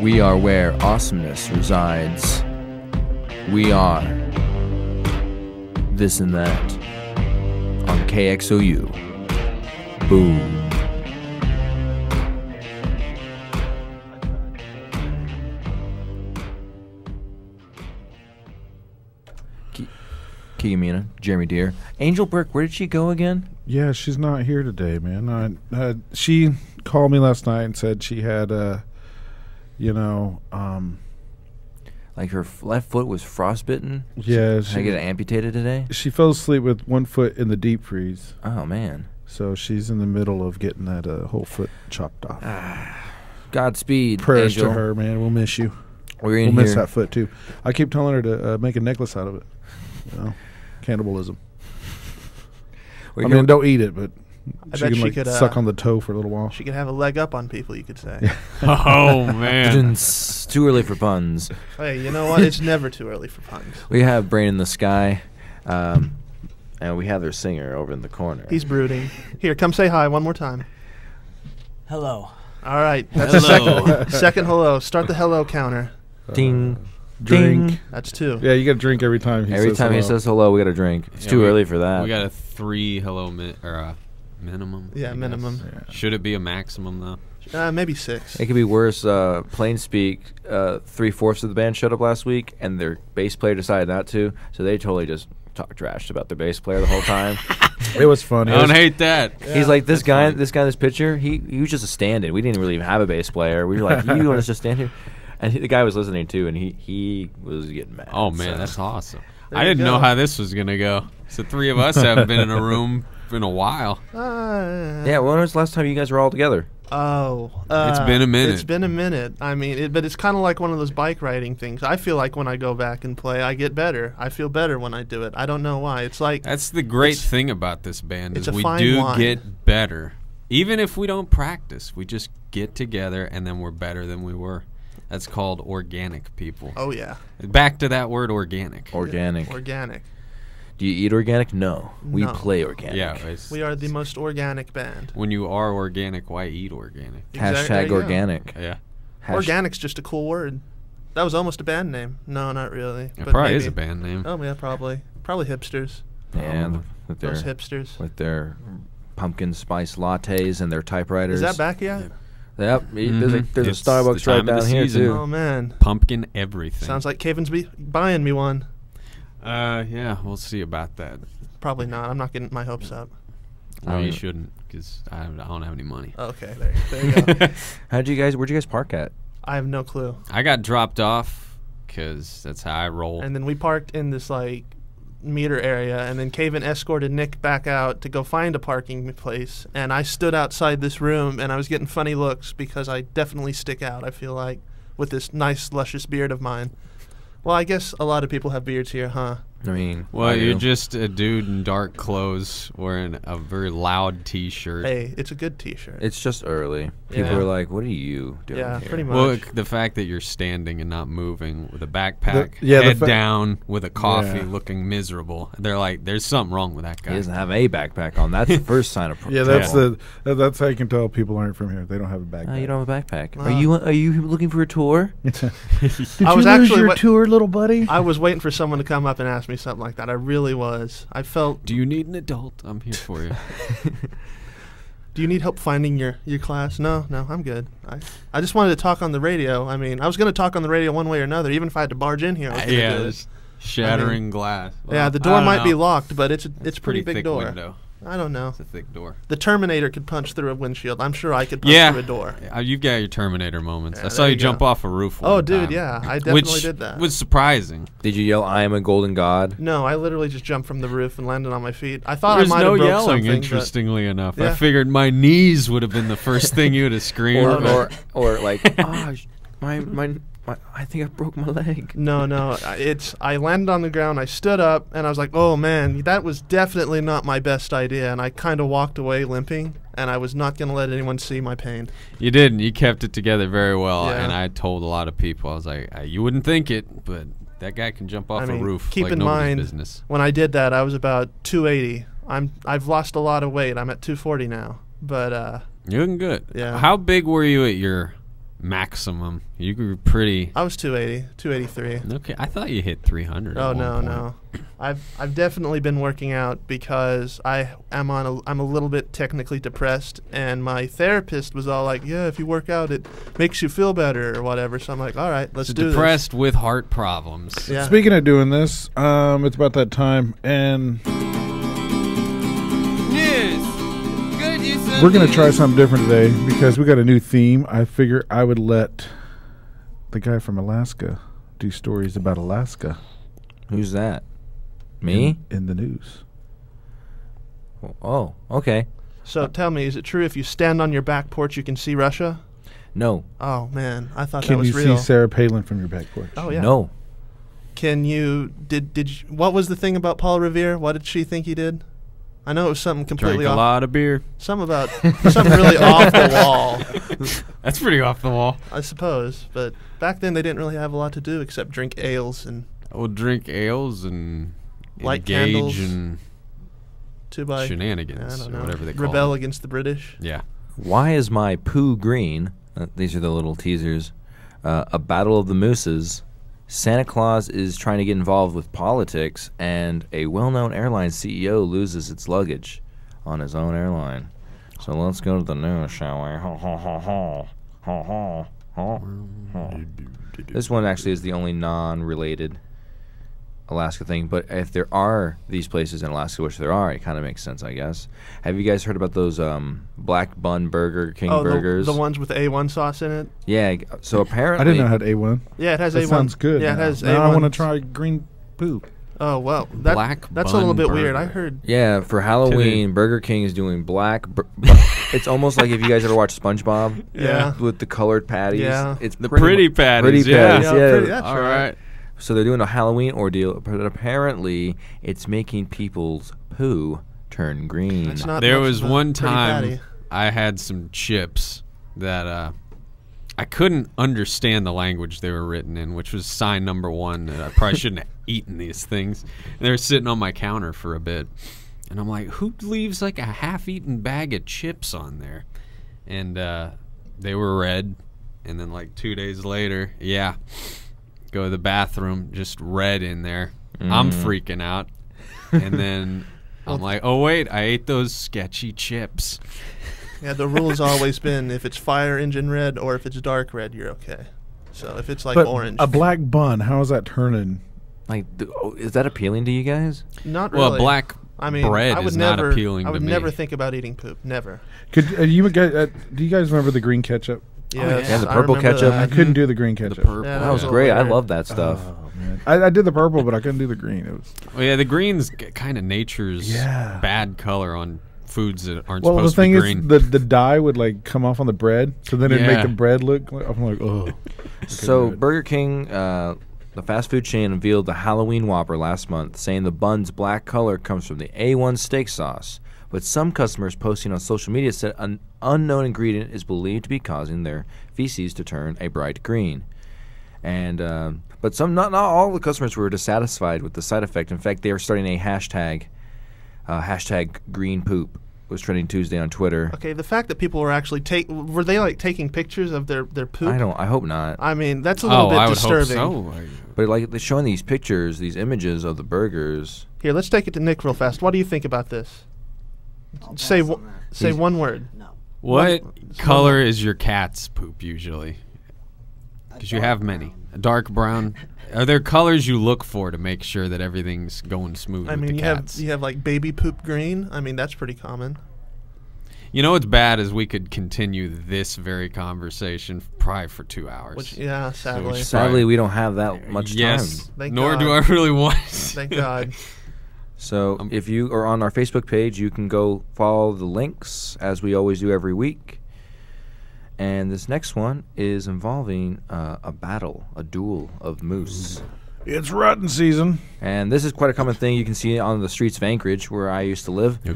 We are where awesomeness resides. We are this and that on KXOU. Boom. Keegamina, Jeremy Deere. Angel Burke, where did she go again? Yeah, she's not here today, man. She called me last night and said she had, Like her left foot was frostbitten? yeah, Did I get it amputated today? she fell asleep with one foot in the deep freeze. Oh, man. So she's in the middle of getting that whole foot chopped off. Godspeed, Prayers Angel. to her, man. We'll miss you. We're in We'll miss here. that foot too. I keep telling her to make a necklace out of it. Cannibalism. We're I here- mean, don't eat it, but I she bet can she like could, suck on the toe for a little while. She could have a leg up on people, you could say. Oh man. It's too early for puns. Hey, you know what? It's never too early for puns. We have Brain in the Sky, and we have their singer over in the corner. He's brooding. Here, come say hi one more time. Hello. All right. That's the Hello. second hello. Start the hello counter. Ding. Drink. Ding. That's two. Yeah, you got to drink every time. Every time he says hello, we got to drink. It's Yeah, too we- early for that. We got a 3 hello minimum. Yeah, I guess. minimum. Should it be a maximum though? Maybe 6. It could be worse. Plain Speak, 3/4 of the band showed up last week, and their bass player decided not to, so they totally just talked trash about their bass player the whole time. It was fun. I don't hate that. He's like, this that's guy, funny. this guy in this picture, he was just a stand-in. We didn't really even have a bass player. We were like, you want us to just stand here? And the guy was listening too, and he was getting mad. Oh man, so. that's awesome. There I you didn't know go. how this was gonna go. So 3 of us haven't been in a room in a while. Yeah, when was the last time you guys were all together? Oh. It's been a minute. It's been a minute. I mean, but it's kind of like one of those bike riding things. I feel like when I go back and play, I get better. I feel better when I do it. I don't know why. It's like That's the great It's- thing about this band it's is a we fine do wine. get better. Even if we don't practice, we just get together and then we're better than we were. That's called organic, people. oh yeah, Back to that word organic. Organic. organic. Do you eat organic? No. We No. play organic. Yeah, it's, We are the most organic band. when you are organic, why eat organic? There Hashtag you go. organic. Yeah. Organic's just a cool word. That was almost a band name. No, not really. It but probably maybe. is a band name. Oh yeah, probably. Probably hipsters. And with Those their hipsters. pumpkin spice lattes and their typewriters. Is that back yet? Yep. There's a Mhm. It's Starbucks the time right of the down here season. too. Oh man, Pumpkin everything. sounds like Caven's buying me one. Yeah, we'll see about that. Probably not. I'm not getting my hopes up. No, Um, you shouldn't, because I don't have any money. Okay, there you go. Where'd you guys park at? I have no clue. I got dropped off because that's how I roll. And then we parked in this like meter area, and then Caven escorted Nick back out to go find a parking place. And I stood outside this room, and I was getting funny looks because I definitely stick out. I feel like with this nice luscious beard of mine. Well, I guess a lot of people have beards here, huh? I mean, Well, I you're do. just a dude in dark clothes wearing a very loud T-shirt. Hey, it's a good T-shirt. It's just early. People Yeah. are like, "What are you doing Yeah, here?" pretty much. Well, the fact that you're standing and not moving with a backpack, the head fa- down with a coffee, Yeah. looking miserable. They're like, "There's something wrong with that He guy." doesn't have a backpack on. That's the first sign of Yeah, that's trouble. that's how you can tell people aren't from here. They don't have a bag. You don't have a backpack. Uh, Are you looking for a tour? I was actually tour, little buddy? I was waiting for someone to come up and ask me something like that. I really was. I felt. Do you need an adult? I'm here for you. Do you need help finding your class? No, I'm good. I just wanted to talk on the radio. I mean, I was going to talk on the radio one way or another, even if I had to barge in here. I was gonna Yeah, do it. just shattering glass. Yeah, Well, the I door don't might be know. locked, but it's It's pretty big thick door. window. I don't know. It's a thick door. The Terminator could punch through a windshield. I'm sure I could punch Yeah, through a door. You've got your Terminator moments. Yeah, I saw there you you jump go. off a roof. Oh, one dude, time, yeah, I definitely which did that. was surprising. Did you yell, "I am a golden god"? No, I literally just jumped from the roof and landed on my feet. I thought There's I might no have broke yelling. something. but- Interestingly enough, I Yeah. figured my knees would have been the first thing you would have screamed. Or, but- or like, my, I think I broke my leg. No, I landed on the ground, I stood up, and I was like, oh man, that was definitely not my best idea, and I kind of walked away limping, and I was not going to let anyone see my pain. You didn't. You kept it together very well. Yeah. And I told a lot of people, I was like, you wouldn't think it, but that guy can jump off I mean, a roof keep like in nobody's mind, business. when I did that, I was about 280. I've lost a lot of weight. I'm at 240 now, but You're looking good. Yeah. How big were you at your maximum. You were pretty. I was 280, 283. Okay, I thought you hit 300. Oh at no, one point. no. I've definitely been working out because I'm a little bit technically depressed, and my therapist was all like, "Yeah, if you work out, it makes you feel better or whatever." So I'm like, "All right, let's do Depressed with heart problems. this." Yeah. Speaking of doing this, it's about that time, and we're going to try something different today because we got a new theme. I figure I would let the guy from Alaska do stories about Alaska. Who's that? Me? In the news. Oh, okay. So tell me, is it true if you stand on your back porch, you can see Russia? No. Oh man, I thought that Can was you real. see Sarah Palin from your back porch? Oh yeah. No. Can you what was the thing about Paul Revere? What did she think he did? I know it was something Drank completely a off. lot of beer. Something really off the wall, That's pretty off the wall. I suppose. But back then they didn't really have a lot to do except drink ales and I will drink ales and Light engage candles. in 2x shenanigans, I don't or know. whatever they call Rebel it. against the British. Yeah. Why is my poo green? These are the little teasers. A battle of the mooses. Santa Claus is trying to get involved with politics, and a well-known airline CEO loses its luggage on his own airline. So let's go to the news, shall we? Ha, ha, ha, ha. Ha, ha, ha, ha. This one actually is the only non-related Alaska thing, but if there are these places in Alaska, which there are, it kind of makes sense, I guess. Have you guys heard about those black bun Burger King burgers? The ones with the A1 sauce in it. Yeah, so apparently... I didn't know it had A1. Yeah, it has That A1. sounds good. Yeah, it now. has Now A1. I want to try green poo. Oh well, Black that's a little bun bit weird. I burger. heard. Yeah, for Halloween, Burger King is doing black... it's almost like if you guys ever watched SpongeBob. Yeah. With the colored patties. Yeah. It's The pretty patties, Pretty yeah. patties, yeah. Pretty, that's All right. right. So they're doing a Halloween ordeal, but apparently it's making people's poo turn green. That's not There much was of a one pretty time patty. I had some chips that I couldn't understand the language they were written in, which was sign number one that I probably shouldn't have eaten these things. And they were sitting on my counter for a bit. And I'm like, who leaves like a half-eaten bag of chips on there? And they were red. And then like 2 days later, go to the bathroom, just red in there. I'm freaking out. And then I'm like, oh, wait, I ate those sketchy chips. Yeah, the rule has always been if it's fire engine red or if it's dark red, you're okay. So if it's like But orange, a black bun, how is that turning? Like, is that appealing to you guys? not really. Well, black I mean, bread I would is never, not appealing I would to me. never think about eating poop. Never. Could you guys? Do you guys remember the green ketchup? Yes, yeah, the I purple remember ketchup. I that. couldn't do the green ketchup. purple. Yeah, That was a great. I weird. love that stuff. Oh man, I did the purple, but I couldn't do the green. It was Well, yeah, the green's kind of nature's Yeah. bad color on foods that aren't well. The supposed to thing be is, green. the dye would like come off on the bread, so then it'd make Yeah. the bread look. I'm like, oh. So do it. Burger King, the fast food chain, unveiled the Halloween Whopper last month, saying the bun's black color comes from the A1 steak sauce. But some customers posting on social media said an unknown ingredient is believed to be causing their feces to turn a bright green. And but not all the customers were dissatisfied with the side effect. In fact, they are starting a hashtag green poop. Was trending Tuesday on Twitter. Okay, the fact that people were actually were they like taking pictures of their poop? I hope not. I mean, that's a little bit I would disturbing. hope so. But like they're showing these pictures, these images of the burgers. Here, let's take it to Nick real fast. What do you think about this? I'll Say pass wo- on that. say one word. No. What One- color is your cat's poop usually? Because you have many. A dark brown. Are there colors you look for to make sure that everything's going smooth I with mean, the cats? you have like baby poop green. I mean, that's pretty common. You know what's bad is we could continue this very conversation probably for 2 hours. Which, yeah, sadly. should- Sadly, we don't have that much yes. time. Thank Nor do I God. really want. Thank God. So if you are on our Facebook page, you can go follow the links as we always do every week. And this next one is involving a battle, a duel of moose. It's rutting season. And this is quite a common thing you can see on the streets of Anchorage, where I used to live. Yep.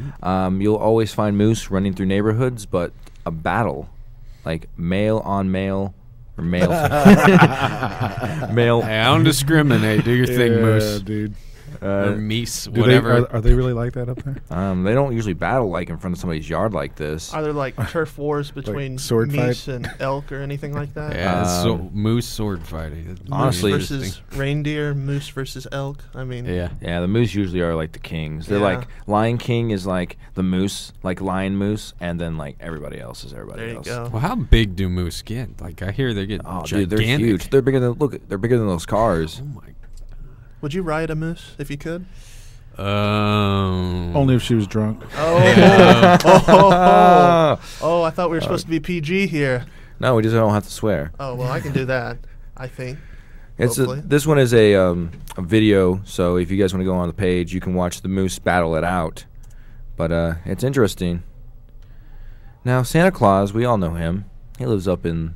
You'll always find moose running through neighborhoods, but a battle, like male on male, or male. Male. Hey, I don't discriminate. Do your thing, Yeah, Moose. dude. or meese, Do whatever. Are they really like that up there? They don't usually battle like in front of somebody's yard like this. Are there like turf wars between sword meese fight? and elk or anything like that? Yeah, it's moose sword fighting. That's honestly- Moose interesting. versus reindeer, moose versus elk. I mean, Yeah. Yeah, the moose usually are like the kings. They're Yeah. like Lion King is like the moose, like lion moose, and then like everybody else is everybody there you else. go. Well, how big do moose get? Like I hear they get Oh, gigantic. dude, they're huge. They're bigger than those cars. Oh my. Would you ride a moose if you could? Only if she was drunk. Oh, Ah. oh, I thought we were supposed to be PG here. No, we just don't have to swear. Oh, well, I can do that, I think. This one is a video, so if you guys want to go on the page, you can watch the moose battle it out. But it's interesting. Now, Santa Claus, we all know him. He lives up in,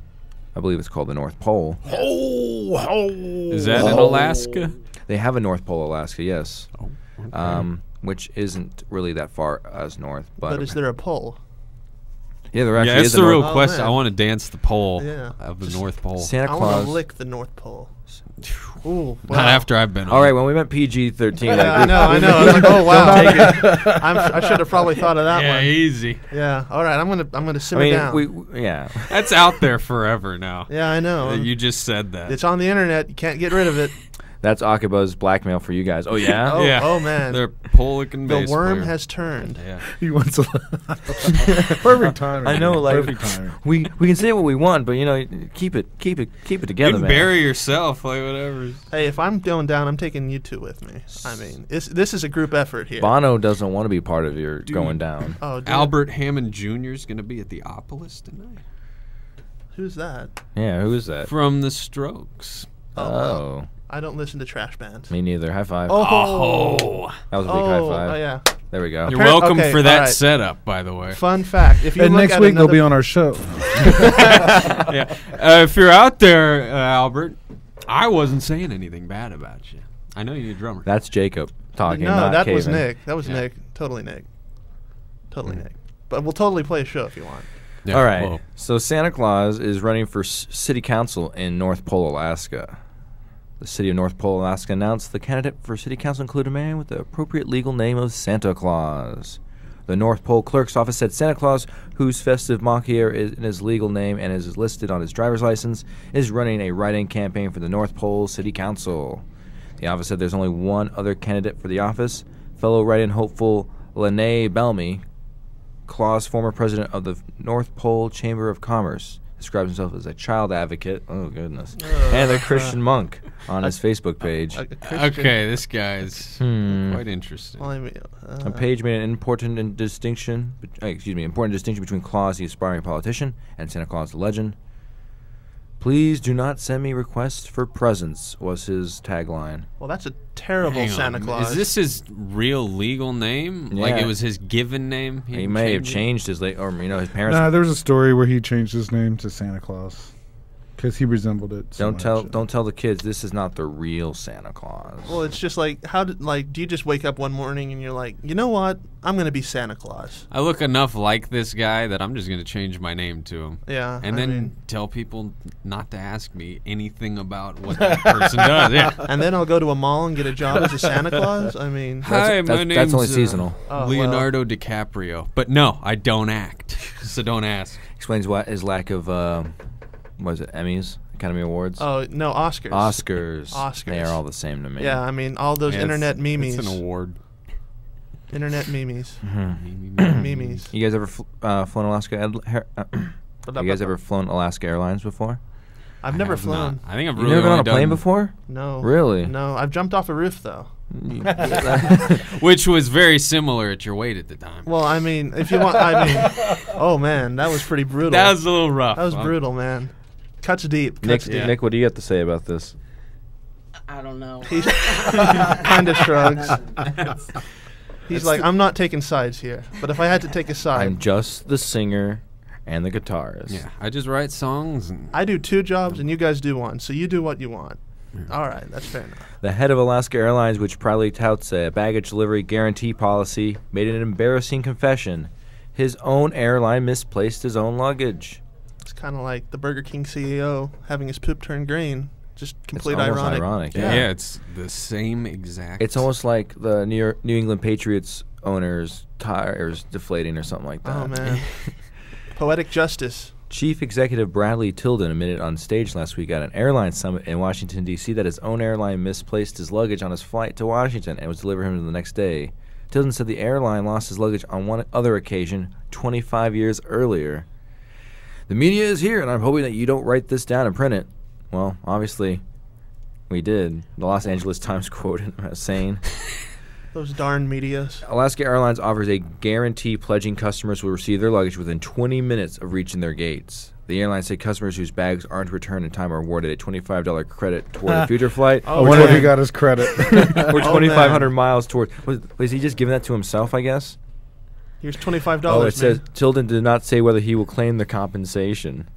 I believe it's called the North Pole. Is that in Alaska? They have a North Pole, Alaska, yes. Oh, okay. Which isn't really that far as north. But is there a pole? Yeah, there actually Yeah, is that's a the real North Oh, question. man. I want to dance the pole Yeah. of the Just North Pole. Santa I want Claus. to lick the North Pole. Ooh, wow. Not after I've been. All right, when we meant PG-13. Yeah, I know. I was like, oh wow. I should have probably thought of that Yeah, one. easy. Yeah. All right. I'm gonna I simmer mean, down. yeah. That's out there forever now. Yeah, I know. You just said that. It's on the internet. You can't get rid of it. That's Akiba's blackmail for you guys. Oh, yeah? Oh, yeah. oh man. They're pole-licking The bass worm player. has turned. Yeah. He wants a perfect timing. I know, like perfect timing. we can say what we want, but you know, keep it together, You can man. bury yourself, like whatever. Hey, if I'm going down, I'm taking you two with me. I mean, this is a group effort here. Bono doesn't want to be part of your going down. Oh, dude. Albert Hammond Jr. is going to be at the Opolis tonight. Who's that? Yeah, who is that? From the Strokes. Oh, I don't listen to trash bands. me neither. High five. Oh. That was a big high five. Oh yeah. There we go. You're welcome okay, for that all right. setup, by the way. Fun fact: if you And look next at week they'll another- be on our show. Yeah. If you're out there, Albert, I wasn't saying anything bad about you. I know you're a drummer. That's Jacob talking. No, not that was Caven. Nick. That was Yeah. Nick. Totally Nick. Totally Nick. But we'll totally play a show if you want. Yeah, All right. well, So Santa Claus is running for city council in North Pole, Alaska. The city of North Pole, Alaska announced the candidate for city council included a man with the appropriate legal name of Santa Claus. The North Pole clerk's office said Santa Claus, whose festive moniker is in his legal name and is listed on his driver's license, is running a write-in campaign for the North Pole City Council. The office said there's only one other candidate for the office, fellow write-in hopeful Lene Bellamy. Claus, former president of the North Pole Chamber of Commerce, describes himself as a child advocate, oh goodness, and a Christian monk on his Facebook page. A Christian- okay, this guy's quite interesting. Well, I mean, A page made an important distinction between Claus, the aspiring politician, and Santa Claus, the legend. Please do not send me requests for presents, was his tagline. well, that's a terrible Hang Santa on, Claus. Is this his real legal name? Like Yeah. it was his given name? He may have changed his his parents. Nah, there was a story where he changed his name to Santa Claus because he resembled it. So Don't tell the kids this is not the real Santa Claus. Well, it's just like do you just wake up one morning and you're like, you know what? I'm gonna be Santa Claus. I look enough like this guy that I'm just going to change my name to him. Yeah. And I then mean, tell people not to ask me anything about what that person does. Yeah. and then I'll go to a mall and get a job as a Santa Claus. I mean, Hi, my name's that's only seasonal. Oh, well. Leonardo DiCaprio. But no, I don't act. So don't ask. Explains what his lack of Emmys, Academy Awards, oh no, Oscars. Oscars. They are all the same to me. Yeah, I mean all those Yeah, internet It's memes. an award. Internet memes. Mm-hmm. Memes. You guys ever flown Alaska? You guys ever flown Alaska Airlines before? I've never I have flown. not. I think I've You've really never been on only a plane done- before? No. Really? No, I've jumped off a roof though. Which was very similar at your weight at the time. Well, I mean, if you want, I mean, oh man, that was pretty brutal. That was a little rough. That was brutal, man. Cuts deep. Nick, Cuts deep. Nick, what do you have to say about this? I don't know. He kind of shrugs. He's like, I'm not taking sides here, but if I had to take a I'm side, just the singer and the guitarist. Yeah, I just write songs and I do two jobs and you guys do one, so you do what you want. All right, that's fair enough. The head of Alaska Airlines, which proudly touts a baggage delivery guarantee policy, made an embarrassing confession. His own airline misplaced his own luggage. It's kind of like the Burger King CEO having his poop turn green. Just It's complete almost ironic. ironic. Yeah. It's the same exact. It's almost like the New England Patriots owner's tires deflating or something like that. Oh man, poetic justice. Chief Executive Bradley Tilden admitted on stage last week at an airline summit in Washington, D.C. that his own airline misplaced his luggage on his flight to Washington and was delivered him the next day. Tilden said the airline lost his luggage on one other occasion 25 years earlier. The media is here, and I'm hoping that you don't write this down and print it. Well, obviously, we did. The Los Angeles Times quoted him as saying, Those darn medias. Alaska Airlines offers a guarantee pledging customers will receive their luggage within 20 minutes of reaching their gates. The airline said customers whose bags aren't returned in time are awarded a $25 credit toward a future flight. I wonder if he got his credit. Or Oh, 2,500 miles toward. Was he just giving that to himself, I guess? Here's $25. Oh, it man. says Tilden did not say whether he will claim the compensation.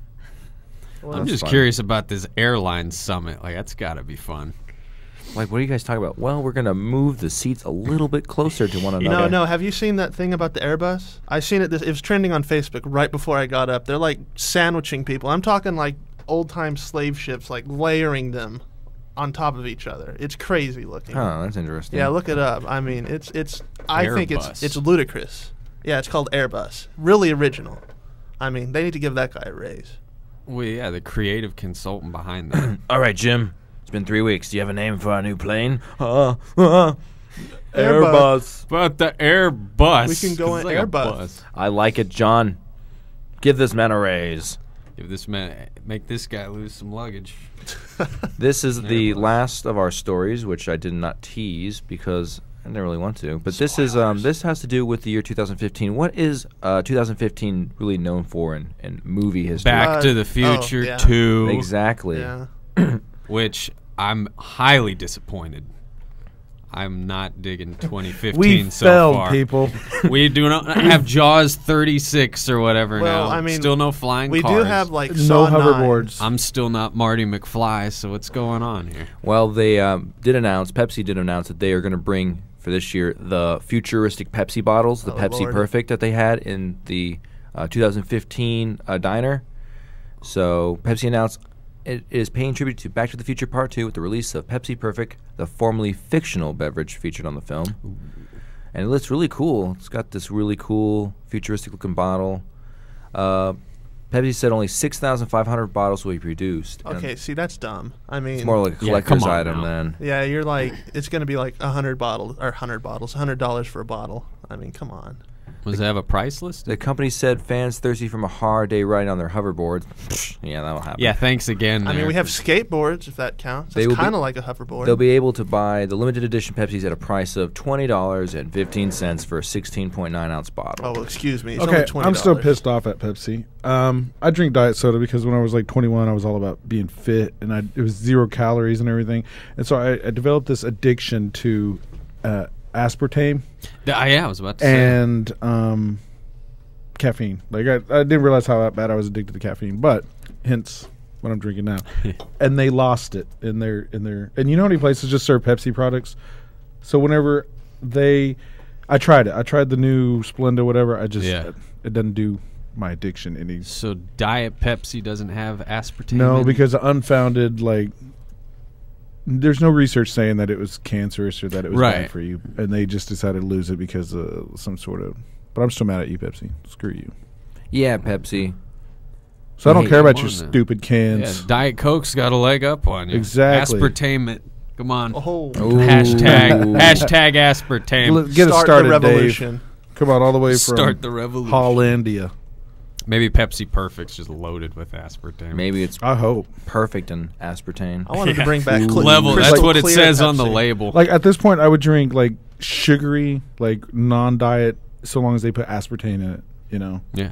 Well, I'm that's just fine. curious about this airline summit. Like, that's got to be fun. Like, what are you guys talking about? Well, we're going to move the seats a little bit closer to one You another. know, no. Have you seen that thing about the Airbus? I seen it. It was trending on Facebook right before I got up. They're like sandwiching people. I'm talking like old time slave ships, like layering them on top of each other. It's crazy looking. Huh, that's interesting. Yeah, look it up. I mean, it's. I think Airbus. it's ludicrous. Yeah, it's called Airbus. Really original. I mean, they need to give that guy a raise. Well, yeah, the creative consultant behind that. All right, Jim. It's been 3 weeks. Do you have a name for our new plane? Airbus. But the Airbus. We can go 'cause in it's like a Airbus. bus. I like it, John. Give this man a raise. Give this man, make this guy lose some luggage. This is the last of our stories, which I did not tease because I didn't really want to. But this is this has to do with the year 2015. What is 2015 really known for in movie history? Back to the Future yeah. 2. Exactly. Yeah. Which I'm highly disappointed. I'm not digging 2015 We so failed, far. people. We do not have Jaws 36 or whatever Well, now. I mean, still no flying We cars. do have like No Saw 9. hoverboards. I'm still not Marty McFly, so what's going on here? Well, they Pepsi did announce that they are going to bring for this year the futuristic Pepsi bottles, the Oh, Pepsi Lord. Perfect that they had in the 2015 diner. So Pepsi announced it is paying tribute to Back to the Future Part 2 with the release of Pepsi Perfect, the formerly fictional beverage featured on the film. And it looks really cool. It's got this really cool futuristic looking bottle. Pepsi said only 6,500 bottles will be produced. and Okay, see that's dumb. I mean, It's more like a Yeah, collector's come on item now. then. yeah, you're like it's gonna be like 100 bottles or $100 for a bottle. I mean, come on. Does it have a price list? The company said fans thirsty from a hard day riding on their hoverboards. Yeah, that'll happen. Yeah, thanks again. I mean, there. we have skateboards if that counts. They It's will be- kind of like a hoverboard. They'll be able to buy the limited edition Pepsis at a price of $20.15 for a 16.9 ounce bottle. Oh, well, excuse me. It's Okay, only $20. I'm still pissed off at Pepsi. I drink diet soda because when I was like 21, I was all about being fit, and it was 0 calories and everything. And so I developed this addiction to aspartame Yeah, I was about to say. and caffeine. Like I didn't realize how bad I was addicted to caffeine, but hence what I'm drinking now. And they lost it in their and you know how many places just serve Pepsi products? So whenever I tried it. I tried the new Splenda, whatever. It doesn't do my addiction any. So Diet Pepsi doesn't have aspartame? No, in it? because unfounded, like, there's no research saying that it was cancerous or that it was Right. bad for you, and they just decided to lose it because of some sort of. But I'm still mad at you, Pepsi. Screw you. Yeah, Pepsi. So I don't Hey, care about come your on now. stupid Yeah, cans. Diet Coke's got a leg up on you. Exactly. Aspartame it. Come on. Oh, Hashtag aspartame. Get it start started, the revolution. Dave. Come on, all the way from Start the revolution. Hollandia. Maybe Pepsi Perfect's just loaded with aspartame. Maybe it's I hope. perfect in aspartame. I wanted to bring back Level. crystal That's what it clear says on the Pepsi. label. Like at this point, I would drink like sugary, like non-diet, so long as they put aspartame in it. You know, Yeah.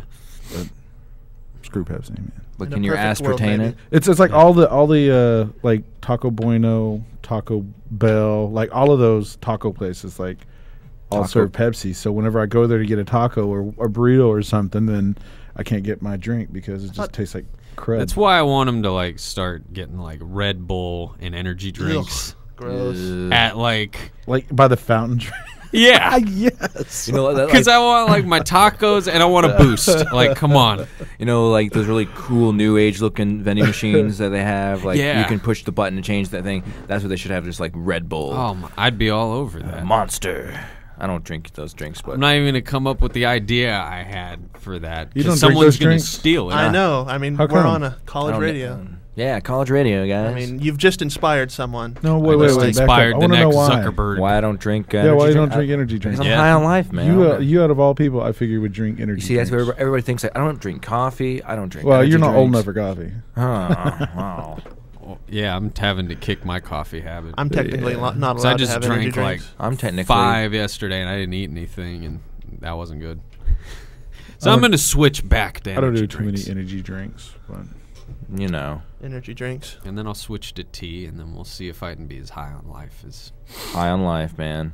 screw Pepsi, man. But In can a you perfect world, aspartame maybe. it? It's like all the like Taco Bueno, Taco Bell, like all of those taco places, like all Taco- serve Pepsi. So whenever I go there to get a taco or a burrito or something, then I can't get my drink because it just tastes like crud. That's why I want them to like start getting like Red Bull and energy drinks Gross. Ugh. at like like by the fountain drink. Yeah. Yes. You know, Because I want like my tacos and I want a boost. Like, come on. you know, like those really cool new age looking vending machines that they have. Like Yeah. you can push the button to change that thing. That's what they should have. Just like Red Bull, I'd be all over that. Monster. I don't drink those drinks, but I'm not even gonna come up with the idea I had for that. You 'cause don't drink someone's those gonna drinks? steal it. I know. I mean, How we're come? on a college I don't- radio. Yeah, college radio, guys. I mean, you've just inspired someone. No, I wait. just Back up. inspired I the want to know next why. Zuckerberg. why I don't drink. Yeah, why you don't drink? drink energy Because drinks? I'm Yeah. high on life, man. You out of all people, I figure would drink energy. You see, that's drinks. what everybody thinks. Like, I don't drink coffee. I don't drink. Well, energy you're not old enough drinks. for coffee. Wow. Well, yeah, I'm having to kick my coffee habit. I'm technically Yeah. not So I allowed to just have energy drank like drinks. I'm technically 5 yesterday, and I didn't eat anything, and that wasn't good. So I I'm don't- gonna switch back to I don't energy do too many drinks. energy drinks, but You know, Energy drinks. And then I'll switch to tea, and then we'll see if I can be as high on life as. high on life, man.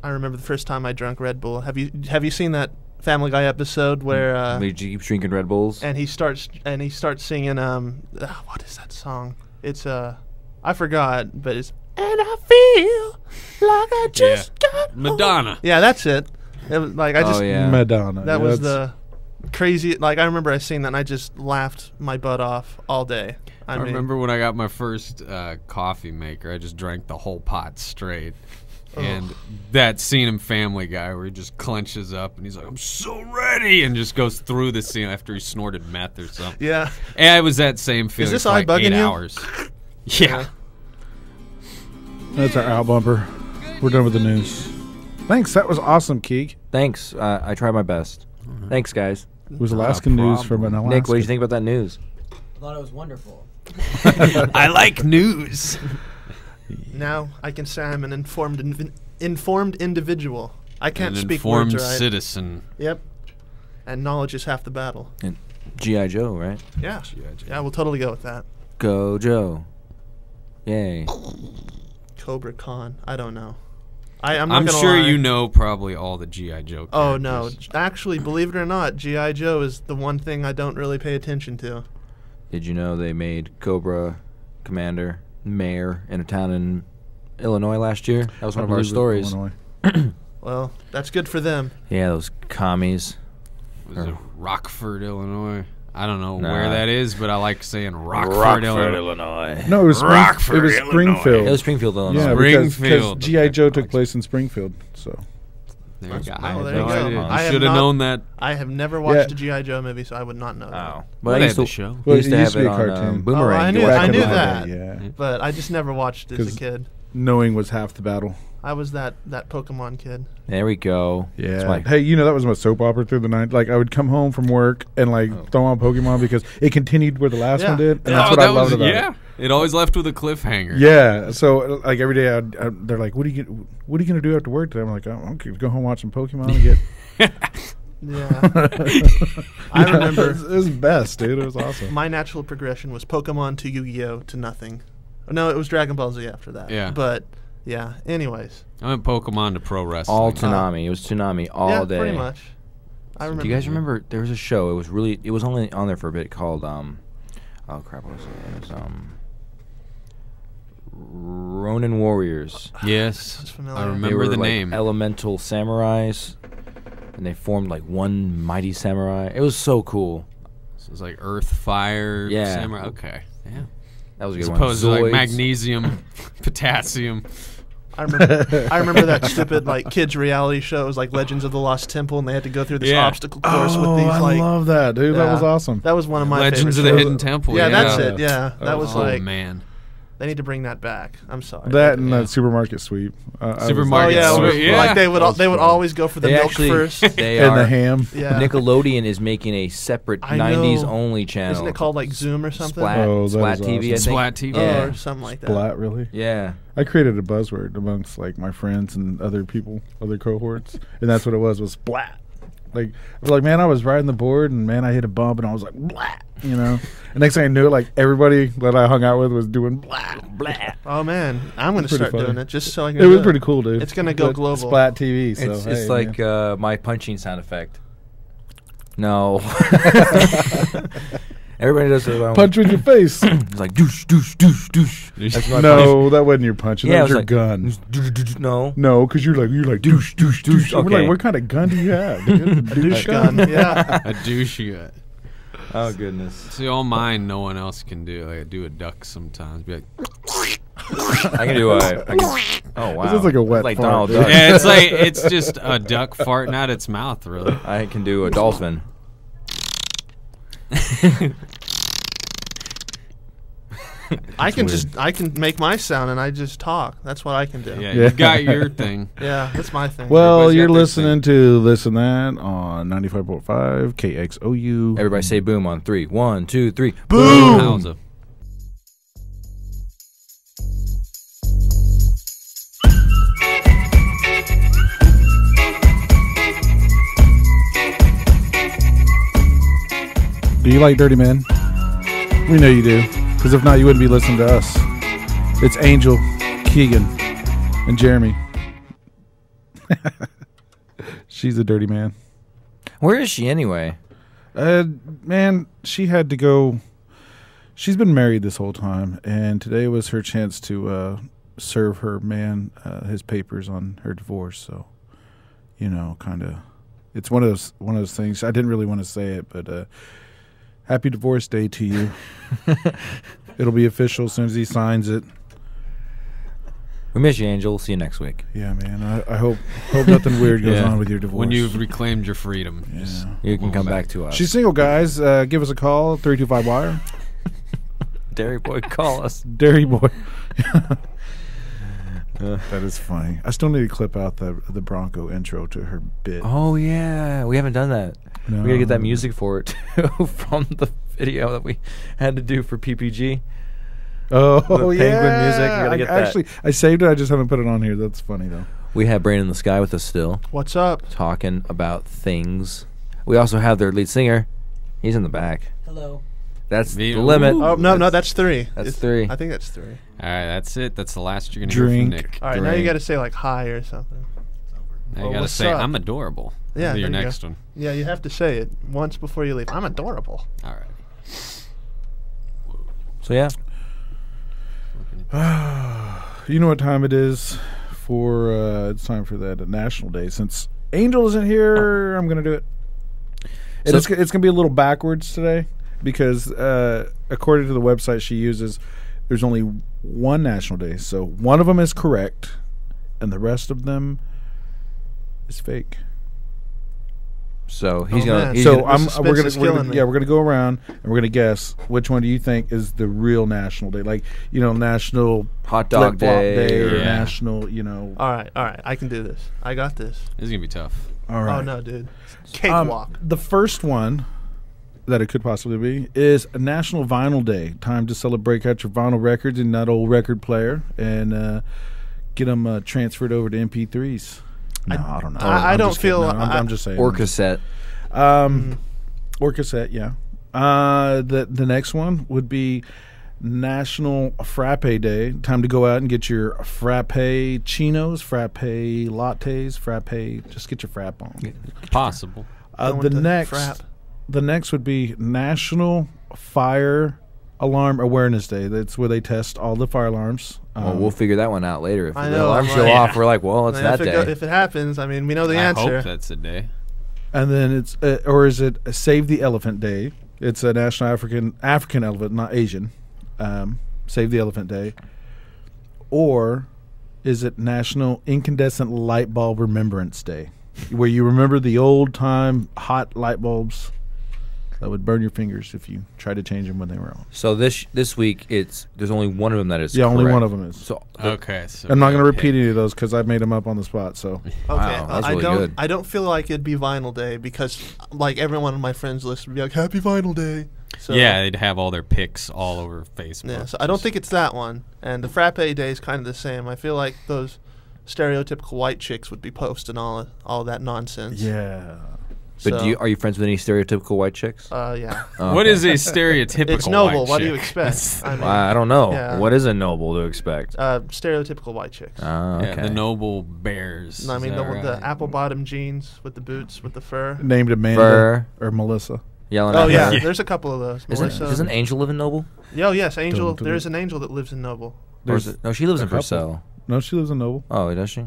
I remember the first time I drank Red Bull. Have you seen that Family Guy episode where He keeps drinking Red Bulls. and he starts singing what is that song? It's I forgot, but it's and I feel like I just got home." Madonna. Yeah, that's it. It was like I just Oh yeah. Madonna. that yeah, was that's- the crazy. Like I remember I seen that and I just laughed my butt off all day. I mean, remember when I got my first coffee maker, I just drank the whole pot straight. And that scene in Family Guy where he just clenches up and he's like, I'm so ready, and just goes through the scene after he snorted meth or something. Yeah. And it was that same feeling this for eye like bugging 8 you? hours. Yeah. That's our out bumper. We're done with the news. Thanks. That was awesome, Keeg. Thanks. I tried my best. Thanks, guys. It was Alaskan news from an Alaska. Nick, what do you think about that news? I thought it was wonderful. I like news. Now I can say I'm an informed individual. I can't An speak words informed right. citizen. Yep. And knowledge is half the battle. And G.I. Joe, right? Yeah. Joe. Yeah, we'll totally go with that. Go Joe. Yay. Cobra Khan. I don't know. I'm not I'm gonna sure lie. you know probably all the G.I. Joe characters. Oh no! Actually, believe it or not, G.I. Joe is the one thing I don't really pay attention to. Did you know they made Cobra Commander mayor in a town in Illinois last year? That was one of our stories. Well, that's good for them. Yeah, those commies. Was it Rockford, Illinois? I don't know Nah. where that is, but I like saying Rockford, Illinois. Illinois. No, it was, Rockford, it was Illinois. Springfield. It was Springfield, Illinois. Yeah, Springfield. because G.I. Joe took place in Springfield. So There you go. I Oh, had there no you go. idea. I I have should have not- known that. I have never watched Yeah. a G.I. Joe movie, so I would not know Oh. that. But They I had used the to, show. we used Well, to it have used to it be a on cartoon. Boomerang. Oh, I knew- Back I in knew the day. that. Yeah, But I just never watched it as 'Cause- a kid. knowing was half the battle. I was that Pokemon kid. There we go. That's Yeah. why- Hey, that was my soap opera through the night. Like I would come home from work and like Oh. throw on Pokemon because it continued where the last Yeah. one did, and Yeah. that's Oh, what I that loved was, about yeah. It always left with a cliffhanger. it. Yeah. So like every day, they're like, "What are you gonna do after work today?" I'm like, "Oh, I'm gonna go home watch some Pokemon and get." Yeah. I remember it was best, dude. It was awesome. my natural progression was Pokemon to Yu-Gi-Oh to nothing. No, it was Dragon Ball Z after that. Yeah. But yeah. Anyways. I went Pokemon to pro wrestling. All Toonami. It was Toonami all yeah, day. pretty much. I remember. Do you guys remember there was a show? It was only on there for a bit called oh crap, what was it? It was Ronin Warriors. Yes, Sounds familiar. I They They remember were the like name. Elemental Samurais, and they formed like one mighty samurai. It was so cool. So it's like Earth, Fire, Yeah. Samurai. Okay, yeah. That was a As good one. opposed to like Zoids. magnesium, potassium. I remember that stupid like kids reality show. It was like Legends of the Lost Temple, and they had to go through this Yeah. obstacle course Oh, with these I like. love that, dude. That Yeah. was awesome. That was one of my Legends of favorite the shows. Hidden Temple. Yeah, yeah, that's it. Yeah, that was oh like man. they need to bring that back. I'm sorry. That and Yeah. that supermarket sweep. Supermarket Oh yeah, sweep, like yeah. they That was would fun. always go for the They milk actually first. they and are. the ham. Yeah. Nickelodeon is making a separate I 90s know. only channel. Isn't it called like Zoom or something? Splat, Oh, that Splat is TV, I think. awesome. Splat TV. Yeah. Or something like that. Splat, really? Yeah. I created a buzzword amongst like my friends and other people, other cohorts, and that's what it was splat. Like man, I was riding the board and man, I hit a bump and I was like blat, And next thing I knew, like everybody that I hung out with was doing blat, blat. Oh man, I'm gonna Pretty start funny. doing it just so I can. It was do pretty cool, dude. It's gonna go But global. Splat TV. So It's hey, like man. my punching sound effect. No. Everybody does it. Punch you in your face. It's like douche, douche, douche, douche. That's my No, that wasn't your punch. Yeah, That was it your was gun. punch. No. No, because you're like douche, douche, douche. We're Okay. like, what kind of gun do you have? dude? A douche gun. Yeah. A douche gut. Oh goodness. See, all mine, no one else can do. Like, I do a duck sometimes. Be like, I can do oh wow. This is like a wet like fart, Donald dude. Duck. yeah, it's like it's just a duck farting out its mouth, really. I can do a dolphin. I can make my sound and I just talk. That's what I can do. Yeah, Yeah. you got your thing. Yeah, that's my thing. Well, Everybody's you're got their listening to This and That on 95.5 KXOU. Everybody say boom on 3. 1, 2, 3. Boom! Howza. Do you like Dirty Men? We know you do, because if not, you wouldn't be listening to us. It's Angel, Keegan, and Jeremy. She's a dirty man. Where is she anyway? Man, she had to go. She's been married this whole time, and today was her chance to serve her man his papers on her divorce. So, kind of, it's one of those things. I didn't really want to say it, but happy divorce day to you. It'll be official as soon as he signs it. We miss you, Angel. We'll see you next week. Yeah, man. I hope nothing weird goes Yeah. on with your divorce. When you've reclaimed your freedom. Yeah. just You can move come back to us. She's single, guys. Give us a call, 325-WIRE. Dairy Boy, call us. Dairy Boy. That is funny. I still need to clip out the Bronco intro to her bit. Oh yeah, we haven't done that. No. We gotta get that music for it too from the video that we had to do for PPG. Oh, The yeah. Penguin music, you gotta get that. Actually, I saved it. I just haven't put it on here. That's funny, though. We have Brain in the Sky with us still, What's up? talking about things. We also have their lead singer. He's in the back. Hello. That's Me- the limit. Ooh. Oh no, that's 3. That's It's 3. I think that's 3. All right, that's it. That's the last you're gonna Drink. hear from Nick. All right, now you Drink. got to say like hi or something. Now Oh, you gotta what's say, up? "I'm adorable." Yeah, For your there you next go. one. Yeah, you have to say it once before you leave. I'm adorable. All right. So yeah, You know what time it is for, it's time for that National Day. Since Angel isn't here, I'm going to do it. And So- it's going to be a little backwards today because, according to the website she uses, there's only one National Day. So one of them is correct, and the rest of them is fake. so he's Oh, gonna. man. He's So gonna The suspense is killing me. we're gonna go around and we're gonna guess which one do you think is the real National Day, like National Hot Dog Flip Flop Day. or Yeah. National, All right, I can do this. I got this. This is gonna be tough. All right. Oh no, dude. Cakewalk. The first one that it could possibly be is a National Vinyl Day. Time to celebrate out your vinyl records in that old record player and get them transferred over to MP3s. No, I don't know. I I'm don't just kidding. feel- No, I'm just saying. Or cassette. Or cassette, yeah. The next one would be National Frappe Day. Time to go out and get your frappuccinos, frappe lattes, frappe. Just get your frappe on. Possible. Going The to next, frap. the next would be National Fire Alarm Awareness Day. That's where they test all the fire alarms. Well, we'll figure that one out later. If I the know, alarms I'm go like- off, we're like, well, it's And that if, day. if it happens, I mean, we know the I answer. hope that's the day. And then it's or is it Save the Elephant Day? It's a National African Elephant, not Asian. Save the Elephant Day. Or is it National Incandescent Light Bulb Remembrance Day, where you remember the old time hot light bulbs that would burn your fingers if you tried to change them when they were on? So this week, there's only one of them that is. Yeah, only correct. one of them is. So Okay. So I'm not going to okay. repeat any of those because I made them up on the spot. So Okay, Wow, that's I really don't. good. I don't feel like it'd be Vinyl Day because, like, everyone on my friends list would be like, "Happy Vinyl Day." So, Yeah, they'd have all their pics all over Facebook. yeah. So I don't think it's that one. And the Frappe Day is kind of the same. I feel like those stereotypical white chicks would be posting all that nonsense. yeah, but So, are you friends with any stereotypical white chicks? Yeah. Oh, What okay. is a stereotypical? It's noble. white What do you chick? expect? I mean, I don't know. Yeah. What is a noble to expect? stereotypical white chicks. Oh, Yeah, okay. the noble bears. I mean, Is the, that the right? apple bottom jeans with the boots with the fur. named Amanda Fur. or Melissa. Yelling Oh at yeah, her. there's a couple of those. Melissa. Doesn't Angel live in Noble? Yo, yes, Angel. Dun, dun, There's an Angel that lives in Noble. Or is it, no, she lives a in couple. Purcell. No, she lives in Noble. Oh, does she?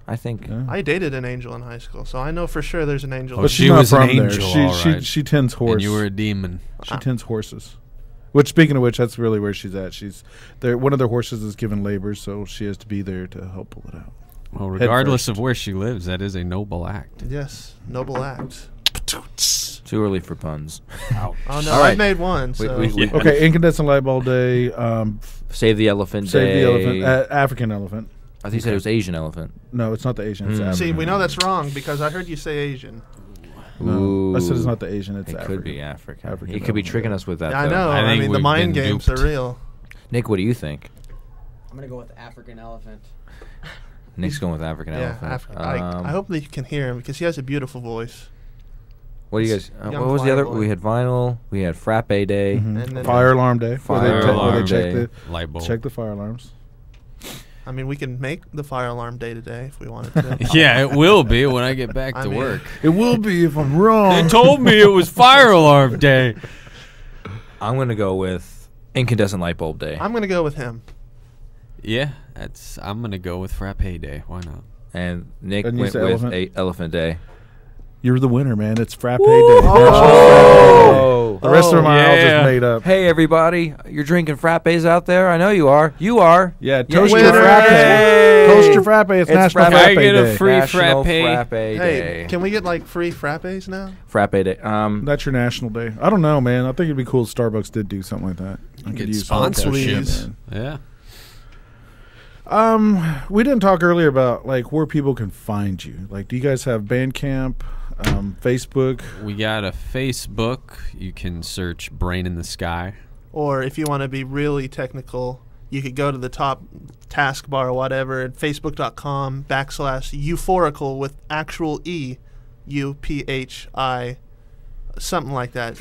I think. Yeah. I dated an Angel in high school, so I know for sure there's an Angel. Oh, But she she's not was an from there. angel, She all she right. she tends horse. And you were a demon. She tends horses. Which, speaking of which, that's really where she's at. She's there. One of their horses is given labor, so she has to be there to help pull it out. Well, Head regardless first. of where she lives, that is a noble act. Yes, noble act. Too early for puns. Oh no, All I right. made one. So. We- Okay, incandescent light bulb day. Save the elephant Save day. the elephant. African elephant. I think you said it was Asian elephant. No, it's not the Asian. It's Mm. African. See, we know that's wrong because I heard you say Asian. No, I said it's Ooh. not the Asian. It's It African. could be African. African He could be elephant, tricking yeah. us with that. I though. know. I I, think mean, the we've mind been games duped. are real. Nick, what do you think? I'm gonna go with African elephant. Nick's going with African Yeah, elephant. I hope that you can hear him because he has a beautiful voice. What do you guys? Young What was the fly other? boy. We had vinyl. We had frappe day. Mhm. And then- Fire alarm day. Fire where they alarm check day. the Light bulb. check the fire alarms. I mean, we can make the fire alarm day today if we wanted to. Yeah, it will be when I get back I to mean- work. It will be if I'm wrong. They told me it was fire alarm day. I'm gonna go with incandescent light bulb day. I'm gonna go with him. Yeah, I'm gonna go with frappe day. Why not? And Nick And you went say with elephant? elephant day. You're the winner, man. It's frappe Woo! day. Oh. The rest of them are all Yeah. just made up. Hey everybody, you're drinking frappes out there. I know you are. You are. Yeah, Yeah, toast your winner. frappe. Yay! Toast your frappe. It's National frappe. Frappe I get a Day. free National frappe. Day. Hey, can we get like free frappes now? Frappe day. That's your national day. I don't know, man. I think it'd be cool if Starbucks did do something like that. I could Get use some of that sponsorships. shit, Yeah. man. We didn't talk earlier about like where people can find you. Like, do you guys have Bandcamp, Facebook? We got a Facebook. You can search Brain in the Sky. Or if you want to be really technical, you could go to the top taskbar or whatever at facebook.com/euphorical with actual E, UPHI, something like that.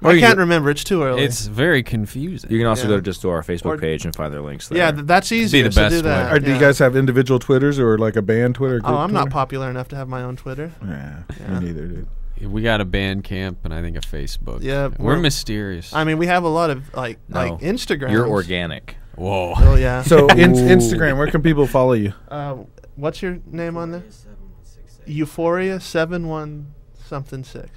Or I you can't could- remember. It's too early. It's very confusing. You can also Yeah. go just to our Facebook Or- page and find their links there. yeah, that's easy. the to best do that. way. Or do you Yeah. guys have individual Twitters or like a band Twitter? Oh, group I'm not Twitter? popular enough to have my own Twitter. Yeah, Yeah. me neither, dude. We got a Bandcamp and I think a Facebook. Yeah, We're we're- mysterious. I mean, we have a lot of like No. Instagram. You're organic. Whoa. Oh yeah. So Ooh. Instagram, where can people follow you? What's your name on there? Euphoria 71 something 6.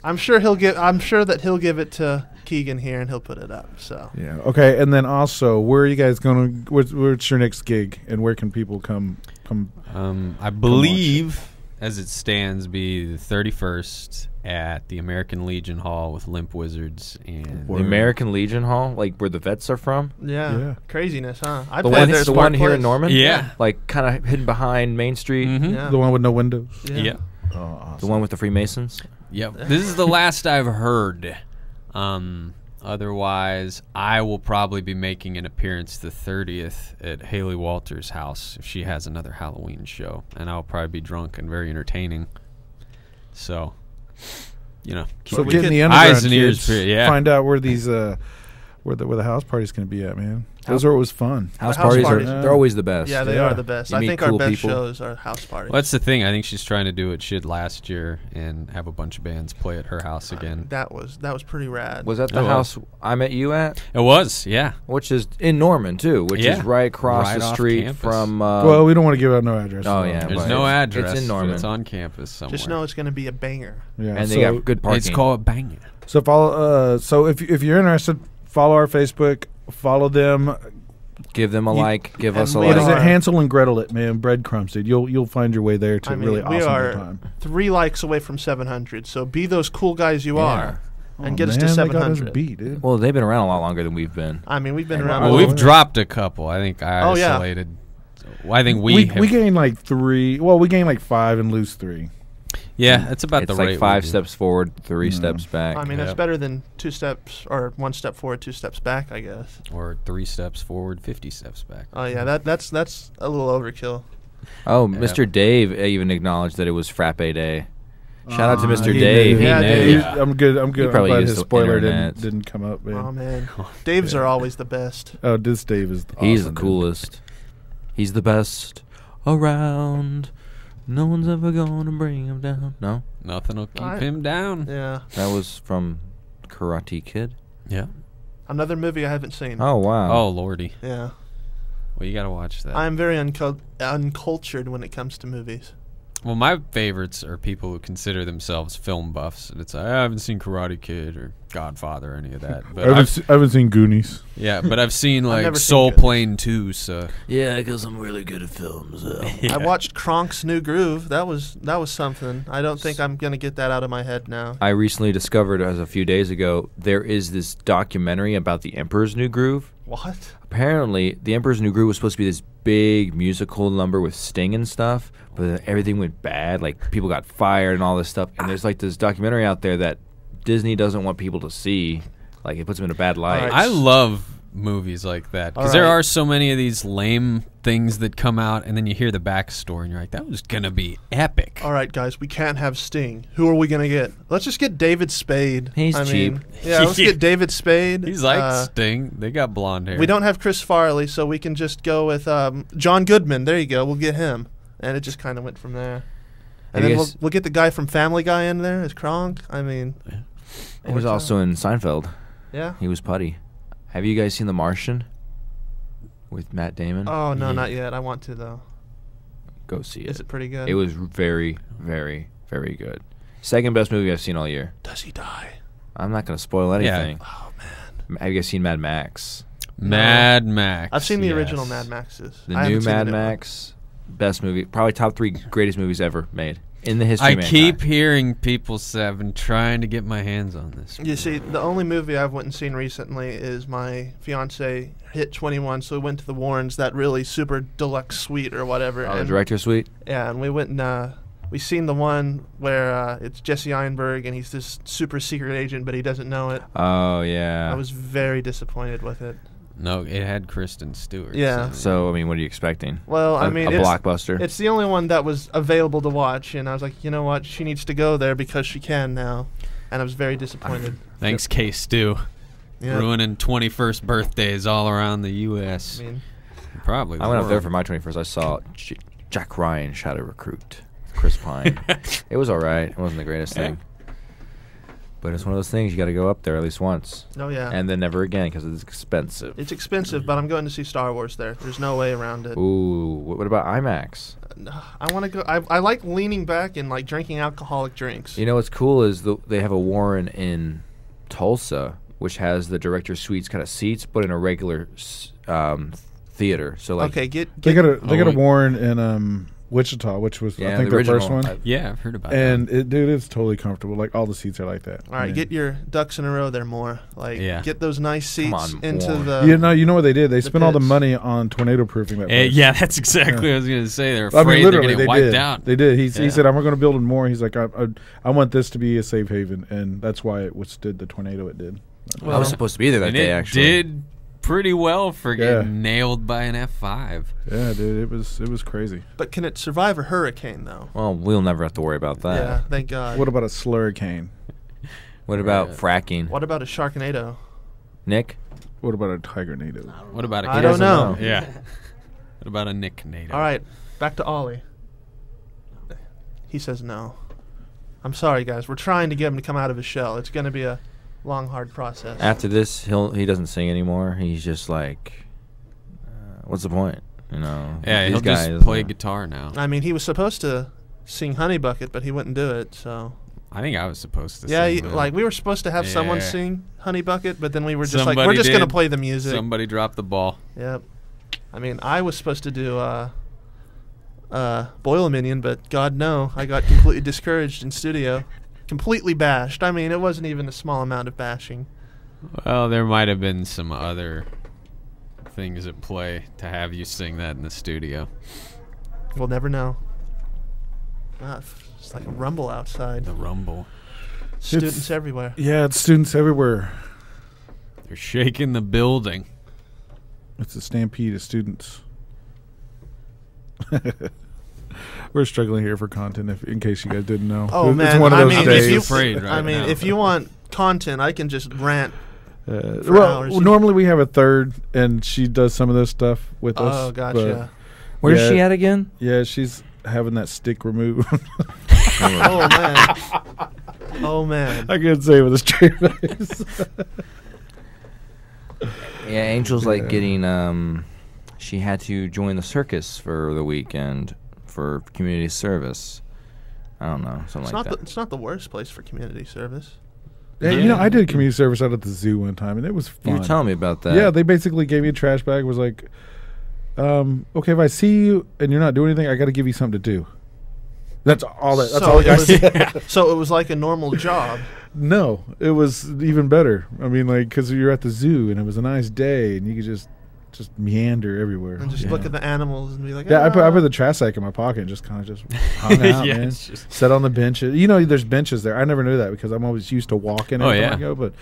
I'm sure that he'll give it to Keegan here and he'll put it up. So Yeah. Okay. And then also, where are you guys going to? What's your next gig, and where can people come? I believe, as it stands, be the 31st at the American Legion Hall with Limp Wizards and The American Legion Hall, like where the vets are from. yeah, Yeah. craziness, huh? I The played one, there. the one here in Norman. Yeah. Like kind of hidden behind Main Street. Mhm. Yeah. The one with no windows. Yeah. Yeah. Oh, awesome. The one with the Freemasons. Yep. This is the last I've heard. Otherwise, I will probably be making an appearance the 30th at Haley Walters' house if she has another Halloween show, and I'll probably be drunk and very entertaining. So, keep So we get in could- the underground, eyes and ears kids. for- yeah. Find out where these where the house party's going to be at, man. Those are always fun. House, house parties, parties. they're always the best. Yeah, they Yeah. are the best. You I meet think our cool best people. shows are house parties. Well, that's the thing. I think she's trying to do what she did last year and have a bunch of bands play at her house again. That was pretty rad. Was that the It was. house I met you at? It was, yeah. Which is in Norman too, which Yeah. is right across Right the off street campus. from. Well, we don't want to give out no address. Oh, yeah, There's but no it's address. in but Norman. It's on campus somewhere. Just know it's going to be a banger. Yeah. and so, they got good parking. It's called Bang. So follow. So if you're interested, follow our Facebook. Follow them. Give them a You- like. Give and us a we What like. is it? are- Hansel and Gretel it, man. Breadcrumbs, dude. You'll find your way there to I a mean, really we awesome are good time. 3 likes away from 700. So be those cool guys you Yeah. are, and Oh, get us to man, they got us 700. beat, dude. Well, they've been around a lot longer than we've been. I mean, we've been And around. Well, a we've little- dropped a couple. I think I Oh, yeah. isolated. I think we we gained like 3. Well, we gained like 5 and lose 3. Yeah, that's about It's the like rate. we 5 do. steps forward, 3 steps back. I mean, that's Yeah. better than 2 steps or 1 step forward, 2 steps back, I guess. Or 3 steps forward, 50 steps back. Oh yeah, that's a little overkill. Oh, Yeah. Mr. Dave even acknowledged that it was Frappe Day. Shout out to Mr. He Dave. knew. He Yeah, knew. Dave. I'm good. I'm probably glad used his the spoiler internet. didn't come up, man. Oh man, Dave's are always the best. Oh, this Dave is He's awesome, the dude. coolest. He's the best around. No one's ever gonna bring him down. No, Nothing will keep I- him down. Yeah. that was from Karate Kid. Yeah. Another movie I haven't seen. Oh wow. Oh lordy. Yeah. Well, you gotta watch that. I'm very uncultured when it comes to movies. Well, my favorites are people who consider themselves film buffs. And it's like, I haven't seen Karate Kid or Godfather or any of that. But I haven't seen Goonies. yeah, but I've seen like never seen Soul Goonies. Plane 2. So Yeah, because I'm really good at films. I watched Kronk's New Groove. That was something. I don't think I'm gonna get that out of my head now. I recently discovered, as a few days ago, there is this documentary about the Emperor's New Groove. What? Apparently, the Emperor's New Groove was supposed to be this big musical number with Sting and stuff, but then everything went bad. Like, people got fired and all this stuff. And there's, like, this documentary out there that Disney doesn't want people to see. Like, it puts them in a bad light. All right. I love movies like that because there Alright. are so many of these lame things that come out, and then you hear the backstory, and you're like, that was gonna be epic. All right, guys, we can't have Sting. Who are we gonna get? Let's just get David Spade. He's I cheap. mean, yeah, let's get David Spade. He's like Sting. They got blonde hair. We don't have Chris Farley, so we can just go with John Goodman. There you go. We'll get him. And it just kind of went from there. And I then guess- we'll get the guy from Family Guy in there as Kronk. I mean, He was also in Seinfeld. yeah. He was Putty. Have you guys seen The Martian with Matt Damon? Oh no, Yeah. not yet. I want to though. Go see it. Is it pretty good? It was very, very, very good. Second best movie I've seen all year. Does he die? I'm not going to spoil Yeah. anything. Oh man. Have you guys seen Mad Max? Mad Max. I've seen the original yes. Mad Maxes. The I haven't new seen the Mad new one. Max, best movie, probably top 3 greatest movies ever made in the history I of mankind. keep hearing people say I've been trying to get my hands on this. You see, the only movie I've went and seen recently is my fiance hit 21, so we went to the Warrens, that really super deluxe suite or whatever. Oh, the and, director's suite? yeah, and we went and we seen the one where it's Jesse Eisenberg and he's this super secret agent, but he doesn't know it. Oh, yeah. I was very disappointed with it. No, it had Kristen Stewart. Yeah. So, I mean, what are you expecting? Well, I A- mean, a it's, blockbuster? it's the only one that was available to watch, and I was like, you know what, she needs to go there because she can now, and I was very disappointed. Thanks, K. Stu. Yeah. Ruining 21st birthdays all around the U.S. I mean, Probably. I went up there world. for my 21st. I saw Jack Ryan Shadow Recruit. Chris Pine. It was all right. It wasn't the greatest thing. But it's one of those things you got to go up there at least once. oh yeah. And then never again because it's expensive. It's expensive, but I'm going to see Star Wars there. There's no way around it. Ooh, what about IMAX? I want to go. I like leaning back and like drinking alcoholic drinks. You know what's cool is they have a Warren in Tulsa, which has the director's suites kind of seats, but in a regular theater. So like, Okay, They got a wait. Warren in Wichita, which was Yeah, I think the their first original. one. Yeah, I've heard about And dude, it's totally comfortable. Like all the seats are like that. all right, get your ducks in a row there more. Like, Yeah. get those nice seats on, into Warren. the. You know what they did? They spent all the pits. money on tornado proofing that that. place. Yeah, that's exactly what I was going to say. They're I afraid mean, they're literally, going to they get wiped did. out. They did. He Yeah. said, "I'm going to build it more." He's like, I want this to be a safe haven," and that's why it withstood the tornado it did. I was supposed to be there that And day. it Actually, did pretty well for Yeah. getting nailed by an F5. Yeah, dude, it was crazy. But can it survive a hurricane though? Well, we'll never have to worry about that. Yeah, thank God. What about a slurricane? What about Right. fracking? What about a Sharknado? Nick? What about a tigernado? What about a I kid? don't know. Yeah. What about a Nick Nato? All right, back to Ollie. He says no. I'm sorry, guys. We're trying to get him to come out of his shell. It's going to be a long, hard process. After this, he doesn't sing anymore. He's just like, what's the point? You know? Yeah, these he'll guys, just play guitar now. I mean, he was supposed to sing Honey Bucket, but he wouldn't do it. So I think I was supposed to yeah, sing that. like we were supposed to have someone Yeah. sing Honey Bucket, but then we were just like, Somebody we're just going to did. play the music. Somebody dropped the ball. Yep. I mean, I was supposed to do Boil a Minion, but God no, I got completely discouraged in studio. Completely bashed. I mean, it wasn't even a small amount of bashing. Well, there might have been some other things at play to have you sing that in the studio. We'll never know. It's like a rumble outside. The rumble. Students everywhere. Yeah, it's students everywhere. They're shaking the building. It's a stampede of students. We're struggling here for content, in case you guys didn't know. Oh It's man, one of I those mean, days. if you, afraid right I mean, now. if you want content, I can just rant. for well, hours. normally we have a third, and she does some of this stuff with us. Oh, gotcha. Where's Yeah. she at again? Yeah, she's having that stick removed. Oh man. Oh man. I couldn't say it with a straight face. Yeah, Angel's like getting. She had to join the circus for the weekend for community service. I don't know, something like that. It's not the worst place for community service. Yeah, you know, I did community service out at the zoo one time, and it was fun. You were telling me about that. Yeah, they basically gave me a trash bag. Was like, okay, if I see you and you're not doing anything, I got to give you something to do. That's all. That's all the guy said. So it was like a normal job. No, it was even better. I mean, like, because you're at the zoo and it was a nice day, and you could just meander everywhere And just look at the animals and be like, Yeah, I "Ah." put the trash sack in my pocket and just kind of just hung out, Yeah, man. it's just- Sat on the benches. You know, there's benches there. I never knew that because I'm always used to walking. Oh, every time yeah. I go, but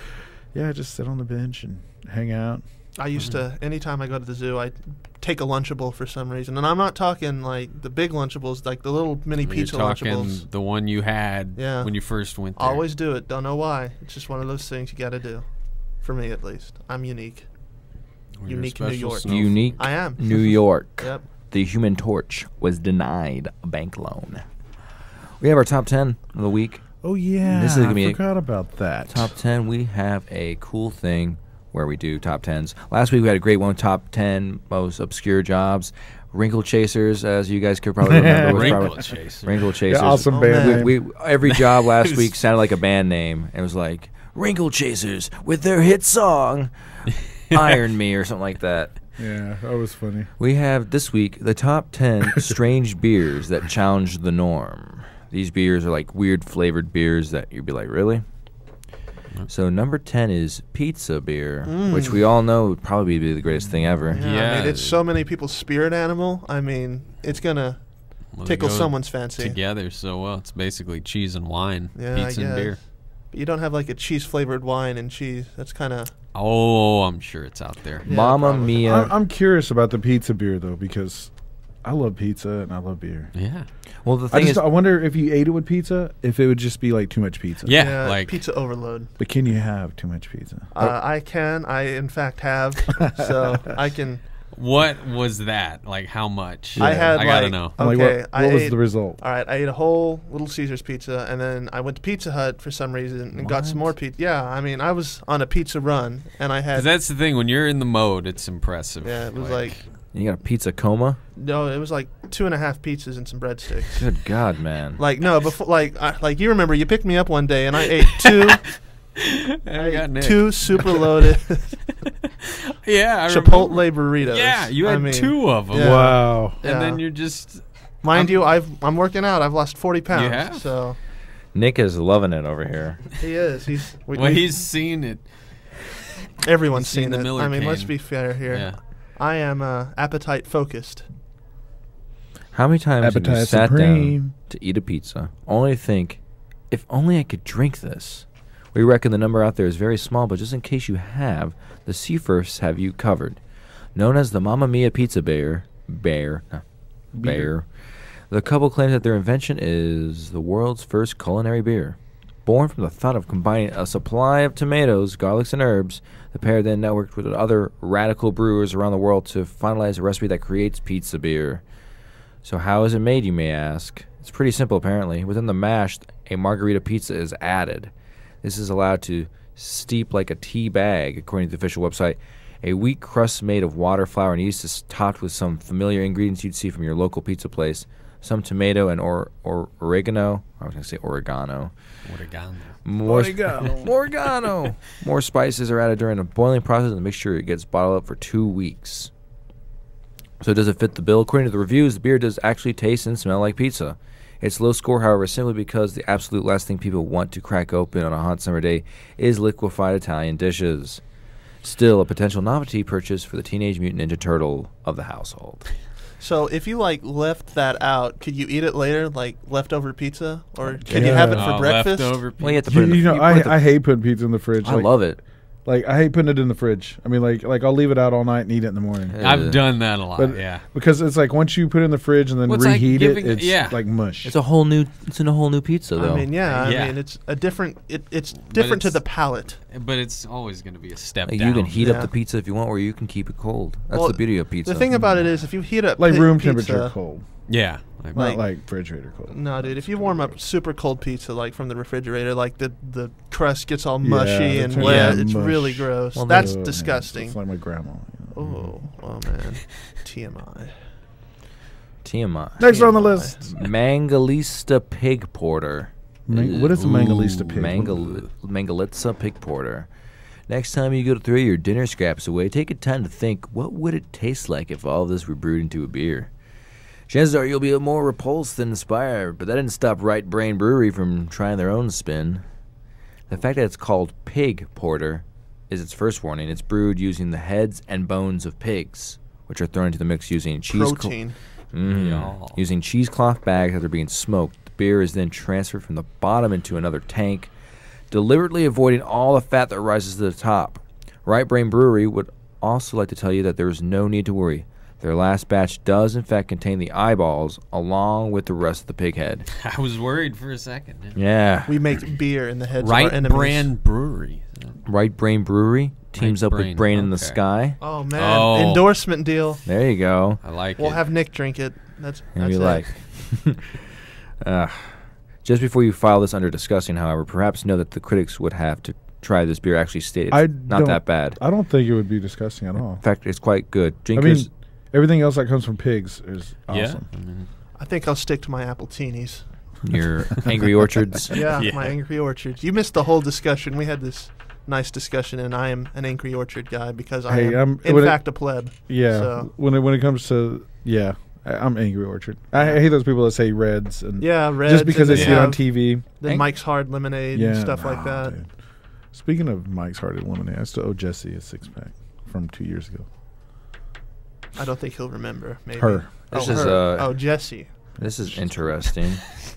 yeah, just sit on the bench and hang out. I used to, anytime I go to the zoo, I take a Lunchable for some reason. And I'm not talking like the big Lunchables, like the little mini You're pizza talking Lunchables. the one you had Yeah. when you first went there. Always do it. Don't know why. It's just one of those things you got to do. For me, at least. I'm unique. Or your unique New special York. snow- Unique I am. New York. Yep. The Human Torch was denied a bank loan. We have our top 10 of the week. Oh yeah, This is gonna be I a- forgot about that. Top 10, we have a cool thing where we do top 10s. Last week we had a great one, top 10 most obscure jobs. Wrinkle Chasers, as you guys could probably remember. was Wrinkle probably- Chaser. Wrinkle Chasers. Yeah, awesome Oh, band man. name. We every job last was- week sounded like a band name. It was like Wrinkle Chasers with their hit song Iron Me or something like that. Yeah, that was funny. We have this week the top 10 strange beers that challenge the norm. These beers are like weird flavored beers that you'd be like, really? So number 10 is pizza beer, which we all know would probably be the greatest thing ever. Yeah, I Yeah. mean, it's so many people's spirit animal. I mean, it's going to Well, they tickle go someone's fancy. together so well. It's basically cheese and wine, Yeah, pizza I and beer. guess. But you don't have like a cheese flavored wine and cheese. That's kind of. Oh, I'm sure it's out there. Yeah, Mamma probably. Mia. I'm curious about the pizza beer though because I love pizza and I love beer. Yeah. Well, the I thing is, wonder if you ate it with pizza, if it would just be like too much pizza. Yeah, like pizza overload. But can you have too much pizza? I can. I, in fact, have. So I can. what was that? Like how much? I had I gotta like, know. I'm like, Okay, what was ate, the result? All right, I ate a whole Little Caesars pizza, and then I went to Pizza Hut for some reason and got some What? more pizza. Yeah, I mean, I was on a pizza run, and I 'Cause had. that's the thing. When you're in the mode, it's impressive. Yeah, it was like you got a pizza coma? no, it was like 2.5 pizzas and some breadsticks. Good God, man. Like no, before like you remember you picked me up one day and I ate I got Nick. two super loaded Yeah, I Chipotle remember. burritos. Yeah, you had I mean, two of them. Yeah. Wow. And then Yeah. you're just Mind you, I'm working out. I've lost 40 pounds. have? So Nick is loving it over here. he is. well, he's seen it. everyone's he's seen seen the it. Miller I mean, let's cane. be fair here. Yeah. I am appetite focused. How many times have you Appetite sat down supreme. to eat a pizza, only to think, if only I could drink this? We reckon the number out there is very small, but just in case you have, the Seafirsts have you covered. Known as the Mamma Mia Pizza Bear, the couple claims that their invention is the world's first culinary beer. Born from the thought of combining a supply of tomatoes, garlics, and herbs, the pair then networked with other radical brewers around the world to finalize a recipe that creates pizza beer. So how is it made, you may ask? It's pretty simple, apparently. Within the mash, a margarita pizza is added. This is allowed to steep like a tea bag, according to the official website. A wheat crust made of water, flour, and yeast is topped with some familiar ingredients you'd see from your local pizza place. Some tomato and oregano. I was going to say oregano. Oregano. Oregano. More spices are added during the boiling process, and the mixture gets bottled up for 2 weeks. So does it fit the bill? According to the reviews, the beer does actually taste and smell like pizza. Its low score, however, is simply because the absolute last thing people want to crack open on a hot summer day is liquefied Italian dishes. Still, a potential novelty purchase for the Teenage Mutant Ninja Turtle of the household. So if you like left that out, could you eat it later, like leftover pizza, or can you have it for Oh, breakfast? Leftover Well, you have to You, put it in the, you know, you put the- I hate putting pizza in the fridge. I love it. Like I hate putting it in the fridge. I mean, like I'll leave it out all night and eat it in the morning. I've done that a lot. But yeah. because it's like once you put it in the fridge and then Well, it's like reheat giving- it, it's yeah. like mush. It's in a whole new pizza, though. I mean, yeah. Yeah. I mean, it's a different. It's different to it's- the palate. But it's always going to be a step Like, down. you can heat Yeah. up the pizza if you want, or you can keep it cold. That's Well, the beauty of pizza. The thing about it is, if you heat up like room pizza, temperature cold. Yeah. Not like refrigerator cold. No, dude. If you warm up super cold pizza, like from the refrigerator, like the crust gets all mushy and turns wet. into It's mush. really gross. Well, That's Yeah, disgusting. it's like my grandma. Oh man. TMI. TMI. Next on the TMI. list. Mangalista Pig Porter. What is a Mangalista pig? Mangalitsa Pig Porter. Next time you go to throw your dinner scraps away, take a time to think, what would it taste like if all of this were brewed into a beer? Chances are you'll be more repulsed than inspired, but that didn't stop Right Brain Brewery from trying their own spin. The fact that it's called Pig Porter is its first warning. It's brewed using the heads and bones of pigs, which are thrown into the mix using Protein. Using cheesecloth bags after being smoked. The beer is then transferred from the bottom into another tank, deliberately avoiding all the fat that rises to the top. Right Brain Brewery would also like to tell you that there is no need to worry. Their last batch does, in fact, contain the eyeballs along with the rest of the pig head. I was worried for a second. Yeah. We make beer in the heads of Right our enemies. Brand Brewery. Right Brain Brewery teams Right up Brain, with Brain in the okay. Sky. Oh man, Oh. endorsement deal. There you go. I like We'll it. have Nick drink it. That's Maybe you it. like. Just before you file this under discussing, however, perhaps know that the critics would have to try this beer actually stated I it's not don't- that bad. I don't think it would be disgusting at all. In fact, it's quite good. I mean, Drinkers, everything else that comes from pigs is Yeah. awesome. I mean, I think I'll stick to my apple teenies. your Angry Orchards. Yeah, Yeah. my Angry Orchards. You missed the whole discussion. We had this nice discussion, and I am an Angry Orchard guy because I Hey, am, in when it- fact, a pleb. Yeah, So- when it comes to I'm Angry Orchard. I hate those people that say Reds and Yeah, Reds. just because they and see it on have TV. Then Mike's Hard Lemonade and stuff like nah, that. dude. Speaking of Mike's Hard Lemonade, I still owe Jesse a 6-pack from 2 years ago. I don't think he'll remember. Maybe. Her. This oh, is, her. Jesse. This is interesting.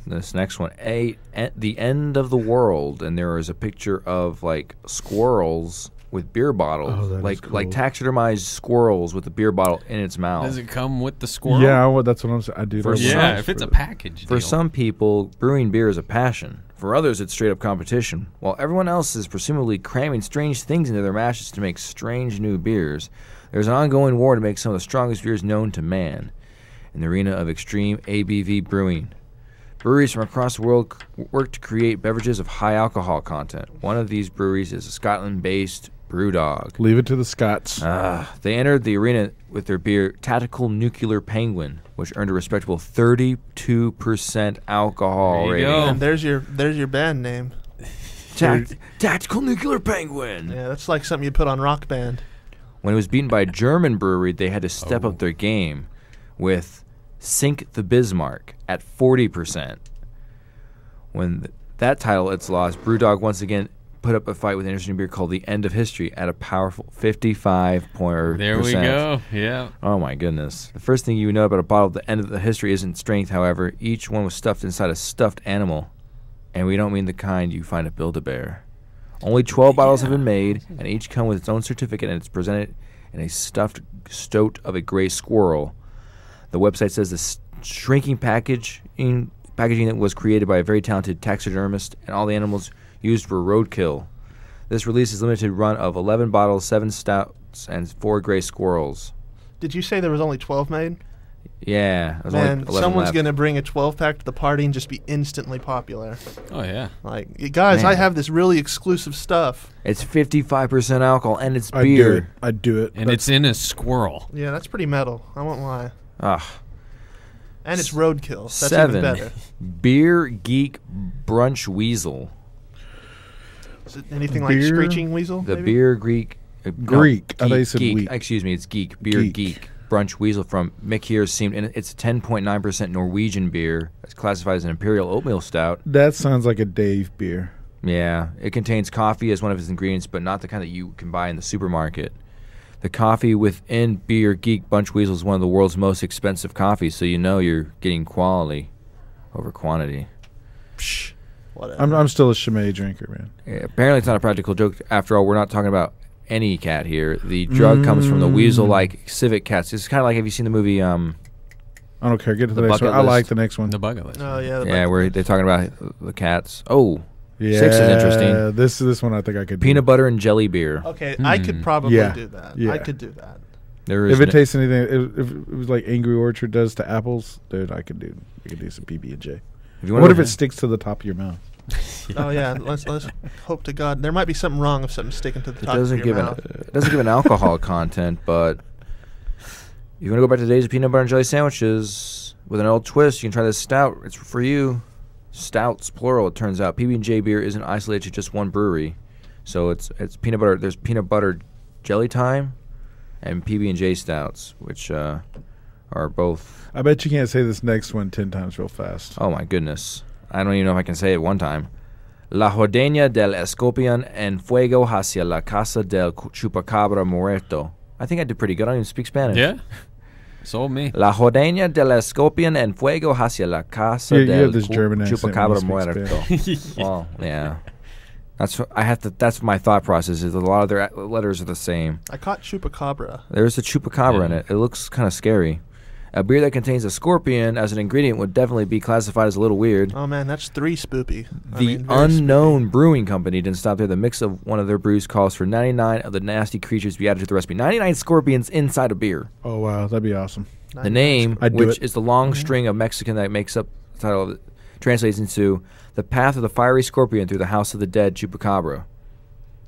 This next one, the end of the world, and there is a picture of like squirrels with beer bottles, Oh, that is like cool. taxidermized squirrels with a beer bottle in its mouth. does it come with the squirrel? Yeah, that's what I'm saying. I do. For those some- Yeah, ones if it's for a the- package For deal. some people, brewing beer is a passion. For others, it's straight up competition. While everyone else is presumably cramming strange things into their mashes to make strange new beers, there's an ongoing war to make some of the strongest beers known to man in the arena of extreme ABV brewing. Breweries from across the world work to create beverages of high alcohol content. One of these breweries is a Scotland-based Brewdog. Leave it to the Scots. They entered the arena with their beer Tactical Nuclear Penguin, which earned a respectable 32% alcohol There you rating. go. And there's your band name. Tactical Nuclear Penguin. Yeah, that's like something you put on Rock Band. When it was beaten by a German brewery, they had to step up their game with Sink the Bismarck at 40%. When that title it's lost, Brewdog once again put up a fight with an interesting beer called The End of History at a powerful 55%. There we go. Yeah. Oh my goodness. The first thing you know about a bottle of The End of the History isn't strength, however. Each one was stuffed inside a stuffed animal. And we don't mean the kind you find at Build-A-Bear. Only 12 bottles have been made, and each come with its own certificate, and it's presented in a stuffed stoat of a gray squirrel. The website says the shrinking packaging that was created by a very talented taxidermist, and all the animals used were roadkill. This release is limited run of 11 bottles, 7 stouts, and 4 gray squirrels. Did you say there was only 12 made? Yeah, there's only Man, 11 someone's left. going to bring a 12-pack to the party and just be instantly popular. Oh, yeah. Like, guys, I Man. have this really exclusive stuff. It's 55% alcohol, and it's I'd do it. beer. I'd do it. And it's in a squirrel. Yeah, that's pretty metal. I won't lie. Ah, And it's roadkill. That's 7. even better. Beer Geek Brunch Weasel. Is it anything like Beer? Screeching Weasel? The maybe? Beer Greek. Greek. I thought you said geek. weak. Excuse me, it's Geek. Beer Geek. Geek. Brunch Weasel from Mick Here's seemed, and it's a 10.9% Norwegian beer. It's classified as an imperial oatmeal stout. That sounds like a Dave beer. Yeah, it contains coffee as one of its ingredients, but not the kind that you can buy in the supermarket. The coffee within Beer Geek Brunch Weasel is one of the world's most expensive coffees, so you know you're getting quality over quantity. Whatever. I'm still a Chimay drinker, man. Yeah, apparently, it's not a practical joke. After all, we're not talking about any cat here. The drug comes from the weasel-like civet cats. It's kind of like, have you seen the movie? I don't care. Get to the, The next one. bucket I like list. the next one. The bucket list. Oh, yeah. Yeah, where they're talking about the cats. Oh, Yeah, 6 is interesting. This one I think I could. Peanut do. butter and jelly beer. Okay, I could probably Yeah. do that. Yeah. I could do that. There is If it no- tastes anything, if it was like Angry Orchard does to apples, dude, I could do some PB&J. if you What wanna- if it sticks to the top of your mouth? Oh yeah, let's hope to God there might be something wrong if something's sticking to the It top doesn't of your give mouth. it doesn't give an alcohol content, but if you want to go back to today's peanut butter and jelly sandwiches with an old twist, you can try this stout. It's for you. Stouts, plural. It turns out PB&J beer isn't isolated to just one brewery, so it's peanut butter. There's peanut butter jelly time, and PB&J stouts, which are both. I bet you can't say this next one 10 times real fast. Oh my goodness, I don't even know if I can say it one time. La Jordeña del Escopian en fuego hacia la casa del chupacabra muerto. I think I did pretty good. I don't even speak Spanish. Yeah. Sold me. La Jordeña del Escopian en fuego hacia la casa You del have this German accent when chupacabra you muerto. speak Well, yeah. That's my thought process. Is a lot of their letters are the same. I caught chupacabra. There's a chupacabra in Yeah. it. It looks kind of scary. A beer that contains a scorpion as an ingredient would definitely be classified as a little weird. Oh man, that's 3 spoopy. The Unknown Brewing Company didn't stop there. The mix of one of their brews calls for 99 of the nasty creatures to be added to the recipe. 99 scorpions inside a beer. Oh, wow. That'd be awesome. The name, I'd do which it. is the long string of Mexican that makes up the title of it, translates into the path of the fiery scorpion through the house of the dead chupacabra.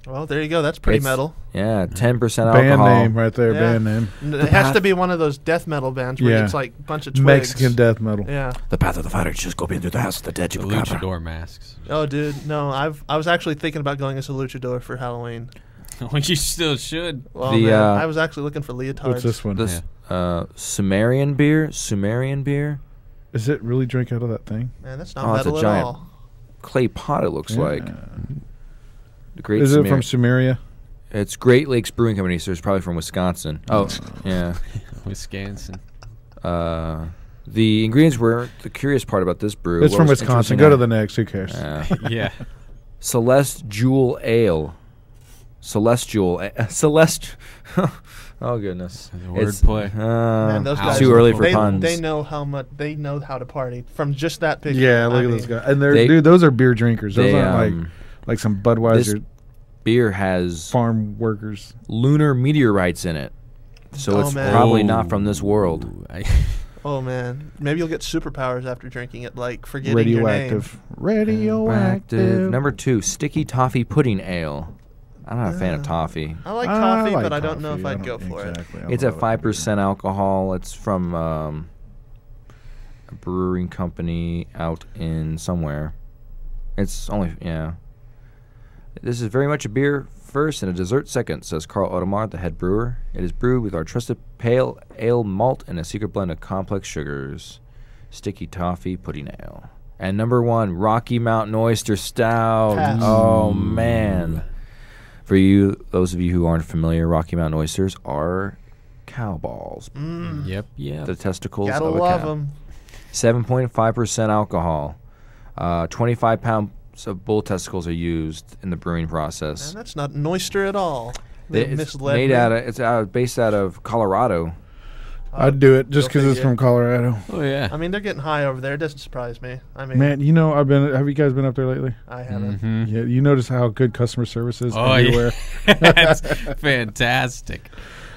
Well, there you go. That's pretty It's- metal. Yeah, 10% Band alcohol. name right there, Yeah. band name. It has to be one of those death metal bands where Yeah. it's like a bunch of twigs. Mexican death metal. Yeah. The path of the fiery scorpion through the house of the dead The chupacabra. luchador masks. Oh, dude, no. I was actually thinking about going as a luchador for Halloween. Well, you still should. Well, The, man, uh, I was actually looking for leotards. What's this one? This Sumerian beer. Is it really drink out of that thing? Man, that's not Oh, it's a metal at giant all. Clay pot, it looks like. Yeah. The Great Is it Sumer- from Sumeria? It's Great Lakes Brewing Company, so it's probably from Wisconsin. Oh, yeah. Wisconsin. The ingredients were the curious part about this brew. It's What from was Wisconsin. interesting Go to now- the next. Who cares? Yeah. Celestial Ale. Celestial. Celest. Oh goodness. The It's- wordplay. Man, those guys, too early for they, puns. They know how much. They know how to party from just that picture. Yeah, I look at mean, this guy. And they're They- dude, those are beer drinkers. Those They, aren't like some Budweiser this beer has farm workers. lunar meteorites in it, so Oh, it's man. probably not from this world. Ooh, Oh man, maybe you'll get superpowers after drinking it, like forgetting your name. Radioactive. Number 2, Sticky Toffee Pudding Ale. I'm not a fan of toffee. I like coffee, like but I don't know if coffee. I'd go for it. Exactly. I It's don't at know about 5% alcohol. It's from a brewing company out in somewhere. It's only, yeah. This is very much a beer first and a dessert second, says Carl Odomar, the head brewer. It is brewed with our trusted pale ale malt and a secret blend of complex sugars. Sticky Toffee Pudding Ale. And number 1, Rocky Mountain Oyster Stout. Pass. Oh, man. For you, those of you who aren't familiar, Rocky Mountain oysters are cow balls. Yep. Yeah. The testicles Gotta of a love cow. them. 7.5% alcohol. 25 pounds of bull testicles are used in the brewing process. Man, that's not an oyster at all. They It's misled made me. based out of Colorado. I'd do it just Go because it's figure. from Colorado. Oh yeah. I mean, they're getting high over there. It doesn't surprise me. I mean, Man, you know, have you guys been up there lately? I haven't. Mhm. Yeah, you notice how good customer service is Oh everywhere. yeah. That's fantastic.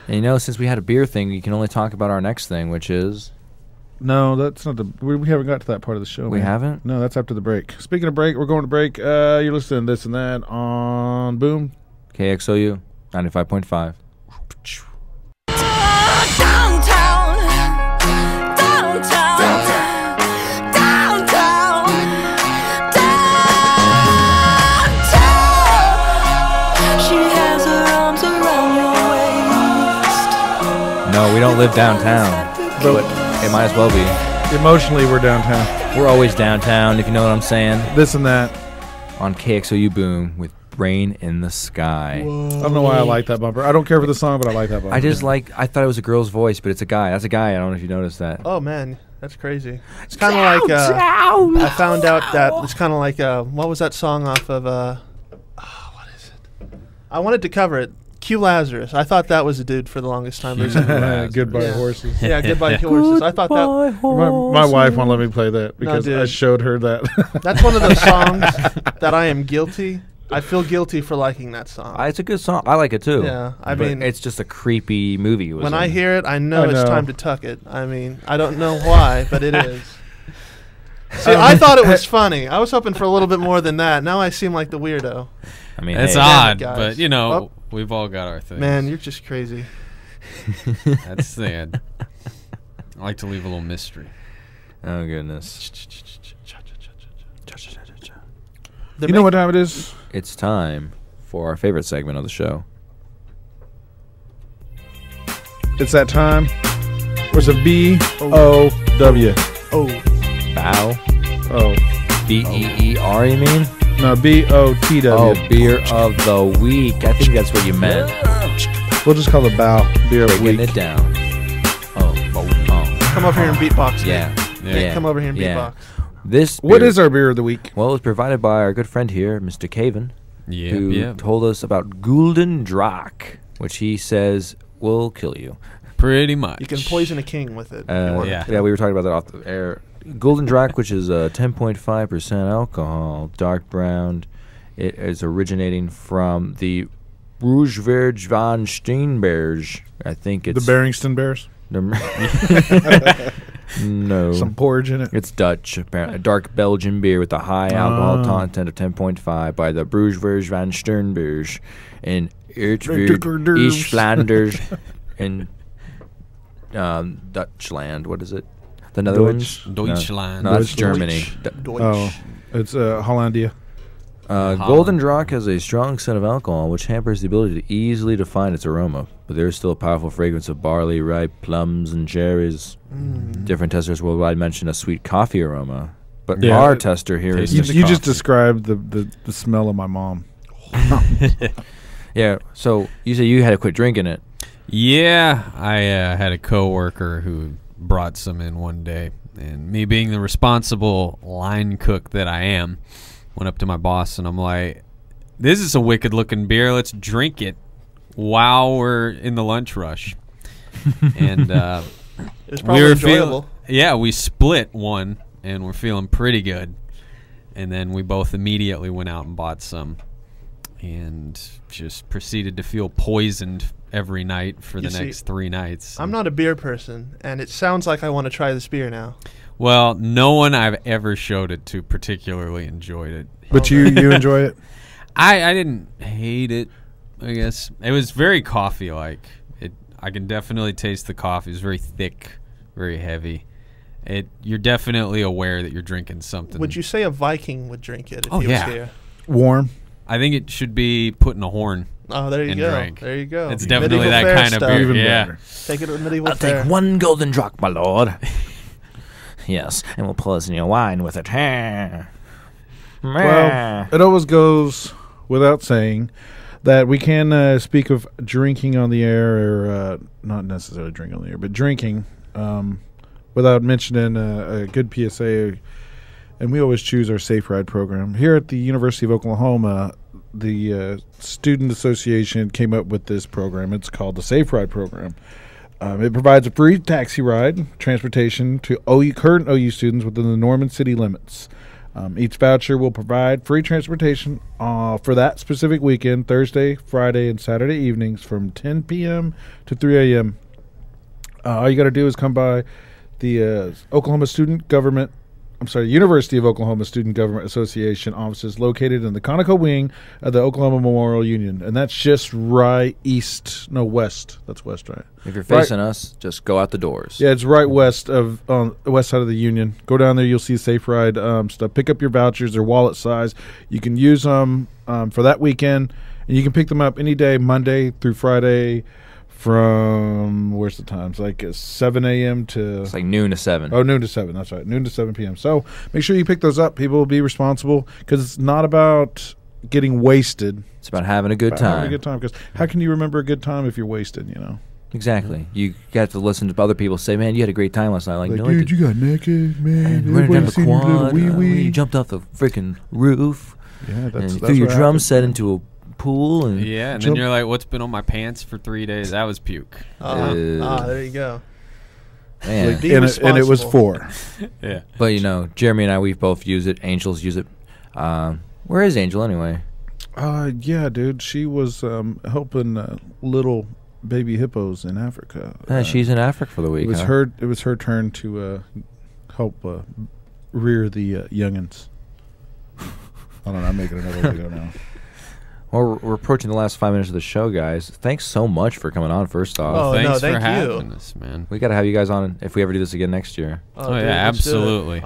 And you know, since we had a beer thing, you can only talk about our next thing, which is No, that's not the. We haven't got to that part of the show. we man. haven't. No, that's after the break. Speaking of break, we're going to break. You're listening to this and that on Boom. KXOU 95.5. Downtown, downtown, downtown, downtown. She has her arms around your waist. No, we don't live downtown, but it might as well be. Emotionally, we're downtown. We're always downtown, if you know what I'm saying. This and that. On KXOU Boom with Brain in the Sky. I don't know why I like that bumper. I don't care for the song, but I like that bumper. I thought it was a girl's voice, but it's a guy. That's a guy. I don't know if you noticed that. Oh man, that's crazy. It's kind of like I found out that it's kind of like what was that song off of? What is it? I wanted to cover it. Q Lazarus. I thought that was a dude for the longest time. There's a- Goodbye Yeah. horses. yeah, Goodbye Horses. I thought that My wife won't let me play that because I dude. showed her that. that's one of those songs that I am guilty I feel guilty for liking that song. It's a good song. I like it too. Yeah, I But mean, it's just a creepy movie. it was when I in. hear it, I know I it's know. time to tuck it. I mean, I don't know why, but it is. See, I thought it was funny. I was hoping for a little bit more than that. Now I seem like the weirdo. I mean, It's hey, odd, guys. but you know, Oh. we've all got our things. Man, you're just crazy. That's sad. I like to leave a little mystery. Oh goodness. They're You know make- what time it is? It's time for our favorite segment of the show. It's that time. Where's a B-O-W? Oh, Bow. Oh. B-E-E-R, you mean? No, B-O-T-W. Oh, beer of the week. I think that's what you meant. We'll just call it Bow. Beer of the Breaking week. it down. Oh. come over here and beatbox. Yeah. Yeah. Yeah. Come over here and Yeah. beatbox. This What beer- is our beer of the week? Well, it was provided by our good friend here, Mr. Caven, Yep, who yep. told us about Gulden Draak, which he says will kill you. Pretty much. You can poison a king with it. if you want. Yeah. Yeah, we were talking about that off the air. Golden Drac, which is 10.5% alcohol, dark brown. It is originating from the Rougeverge van Steenberg. I think it's The Barrington Bears? no. Some porridge in it? It's Dutch, apparently. A dark Belgian beer with a high alcohol Oh. content of 10.5 by the Rougeverge van Steenberg in Eertwoerd, East Flanders, in Dutchland. What is it? The Netherlands? Deutschland. No, that's Deutsch. Germany. Deutsch. Oh, it's Hollandia. Golden Drac has a strong scent of alcohol, which hampers the ability to easily define its aroma. But there is still a powerful fragrance of barley, ripe plums, and cherries. Different testers worldwide mention a sweet coffee aroma. But Yeah. our tester here is Tastes You, the you just coffee. described the smell of my mom. Yeah, so you say you had to quit drinking it. Yeah, I had a coworker who brought some in one day, and me being the responsible line cook that I am, went up to my boss and I'm like, "This is a wicked looking beer. Let's drink it while we're in the lunch rush." And It's probably enjoyable. yeah, we split one, and we're feeling pretty good. And then we both immediately went out and bought some, and just proceeded to feel poisoned every night for You the see, next 3 nights. I'm not a beer person, and it sounds like I want to try this beer now. Well, no one I've ever showed it to particularly enjoyed it. But you enjoy it? I didn't hate it, I guess. It was very coffee-like. I can definitely taste the coffee. It's very thick, very heavy. You're definitely aware that you're drinking something. Would you say a Viking would drink it if Oh, he yeah. was here? Warm? I think it should be put in a horn. Oh, there you And go. drink. There you go. It's definitely Medieval that fair kind of stuff. beer. Even Yeah. better. Take it to medieval I'll fair. take one golden drac, my lord. Yes, and we'll poison your wine with it. Well, it always goes without saying that we can speak of drinking on the air, or not necessarily drinking on the air, but drinking without mentioning a good PSA. And we always choose our Safe Ride program. Here at the University of Oklahoma, the Student Association came up with this program. It's called the Safe Ride program. It provides a free taxi ride, transportation to current OU students within the Norman city limits. Each voucher will provide free transportation for that specific weekend, Thursday, Friday, and Saturday evenings from 10 p.m. to 3 a.m. All you got to do is come by the University of Oklahoma Student Government Association offices located in the Conoco wing of the Oklahoma Memorial Union. And that's just west. That's west, right? If you're facing us, just go out the doors. Yeah, it's right west on the west side of the Union. Go down there, you'll see Safe Ride stuff. Pick up your vouchers, they're wallet size. You can use them for that weekend, and you can pick them up any day, Monday through Friday, from, where's the times? Like 7 a.m. to... It's like noon to 7. Oh, noon to 7. That's right. Noon to 7 p.m. So make sure you pick those up. People will be responsible, because it's not about getting wasted. It's about having a good About time. having a good time. Because how can you remember a good time if you're wasted, you know? Exactly. You got to listen to other people say, "Man, you had a great time last night." Like, no, I dude, didn't. you got naked, man. And ran down Everybody the seen your little quad. wee-wee. You jumped off the freaking roof. Yeah, And that's threw your what drum happened. set into a pool. And Yeah, and Jump- then you're like, "What's been on my pants for 3 days?" That was puke. There you go. man. Be And it was responsible. 4. Yeah. But Jeremy and I, we've both used it. Angels use it. Where is Angel anyway? Yeah, dude. She was helping little baby hippos in Africa. She's in Africa for the week. It was huh? her. It was her turn to help rear the youngins. I don't know. I'm making another video now. Well, we're approaching the last 5 minutes of the show, guys. Thanks so much for coming on. First off, Oh, Thanks no, for thank having you. us, man. we got to have you guys on if we ever do this again next year. Oh, dude, yeah, let's do it. absolutely.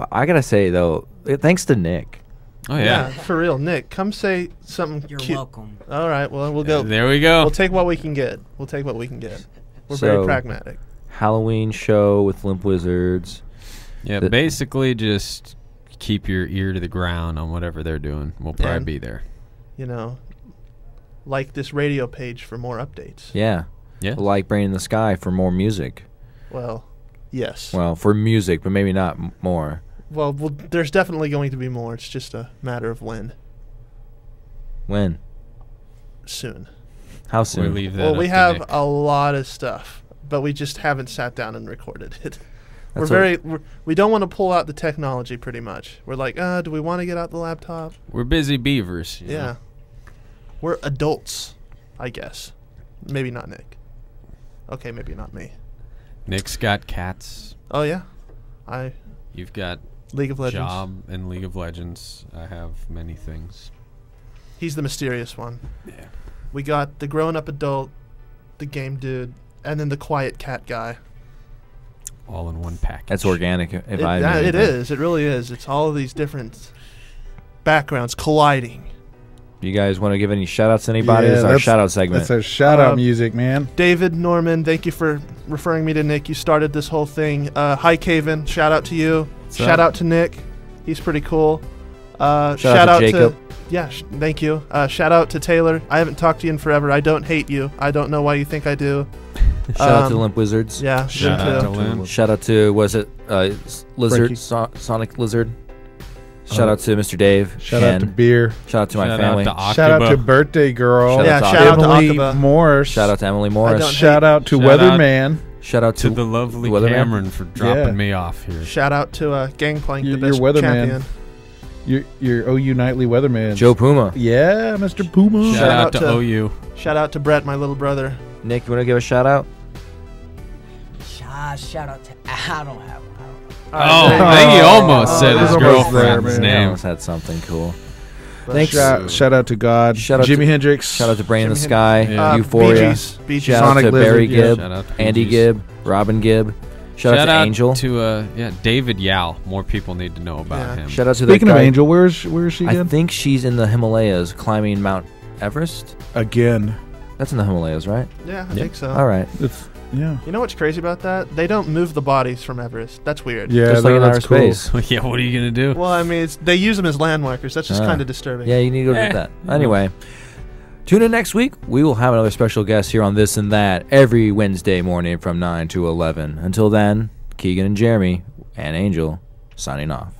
I gotta say though, thanks to Nick. Oh, Yeah, yeah. for real. Nick, come say something You're cute. welcome. All right, well, we'll go. There we go. We'll take what we can get. We'll take what we can get. We're So- very pragmatic. Halloween show with Limp Wizards. Yeah, The- basically just keep your ear to the ground on whatever they're doing. We'll probably And- be there. You know, like this radio page for more updates. Yeah, Yeah. like Brain in the Sky for more music. Well, yes. Well, for music, but maybe not more. Well, there's definitely going to be more. It's just a matter of when. When? Soon. How We soon? leave that Well, up we to have Nick. a lot of stuff, but we just haven't sat down and recorded it. That's We don't want to pull out the technology pretty much. We're like, do we want to get out the laptop? We're busy beavers. you Yeah. know. We're adults, I guess. Maybe not Nick. Okay, maybe not me. Nick's got cats. Oh yeah, I You've got League of Legends. job in League of Legends. I have many things. He's the mysterious one. Yeah. We got the grown-up adult, the game dude, and then the quiet cat guy. All in one package. That's organic. If It, I that- may it admit. is. It really is. It's all of these different backgrounds colliding. You guys want to give any shout outs to anybody? Yeah, This is our that's- shout out segment. That's our shout out Uh, music, man. David Norman, thank you for referring me to Nick. You started this whole thing. Hi, Caven. Shout out to you. Shout out to Nick. He's pretty cool. Shout out to Jacob. Yeah, thank you. Shout out to Taylor. I haven't talked to you in forever. I don't hate you. I don't know why you think I do. Shout out to the Um, Limp Wizards. Yeah, Shout them out too. to Lynn. Shout out to, was it Lizard? Frankie. Sonic Lizard? Shout out to Mr. Dave. Shout out to Ken. Beer. Shout out to my Shout family. out to Shout out to Akiba. birthday girl. Shout Yeah, out to shout out to Emily Akiba. Morse. Shout out to Emily I Morris. don't Shout out to Shout out Weatherman. Shout out To to the lovely Weatherman. Cameron for dropping Yeah. me off here. Shout out to Gangplank, Your the best weatherman. champion. Your OU Nightly Weatherman. Joe Puma. Yeah, Mr. Puma. Shout out out to to- OU. Shout out to Brett, my little brother. Nick, you want to give a shout out? Shout out to. I don't have. Oh, there you I think he go. almost said it his was almost there, girlfriend's man. I name. almost had something cool. But Thanks. Shout out to God. Shout out Jimi to- Hendrix. Shout out to Brain in the Jimi Sky. Yeah. Euphoria. Bee Gees. Shout Sonic out to Lizard, Barry yeah. Gibb. Shout out to Andy Bee Gees. Gibb. Robin Gibb. Shout out to Angel. to David Yao. More people need to know about Yeah. him. Shout out to Speaking that of guy. Angel, where is she I again? think she's in the Himalayas climbing Mount Everest. Again. That's in the Himalayas, right? Yeah, I Yeah. think so. All right. It's yeah. You know what's crazy about that? They don't move the bodies from Everest. That's weird. Yeah, Just like in outer that's cool. space. Yeah, what are you gonna do? Well, I mean, they use them as landmarkers. That's just Ah. kind of disturbing. Yeah, you need to go Eh. do that. Anyway, tune in next week. We will have another special guest here on This and That every Wednesday morning from 9 to 11. Until then, Keegan and Jeremy and Angel signing off.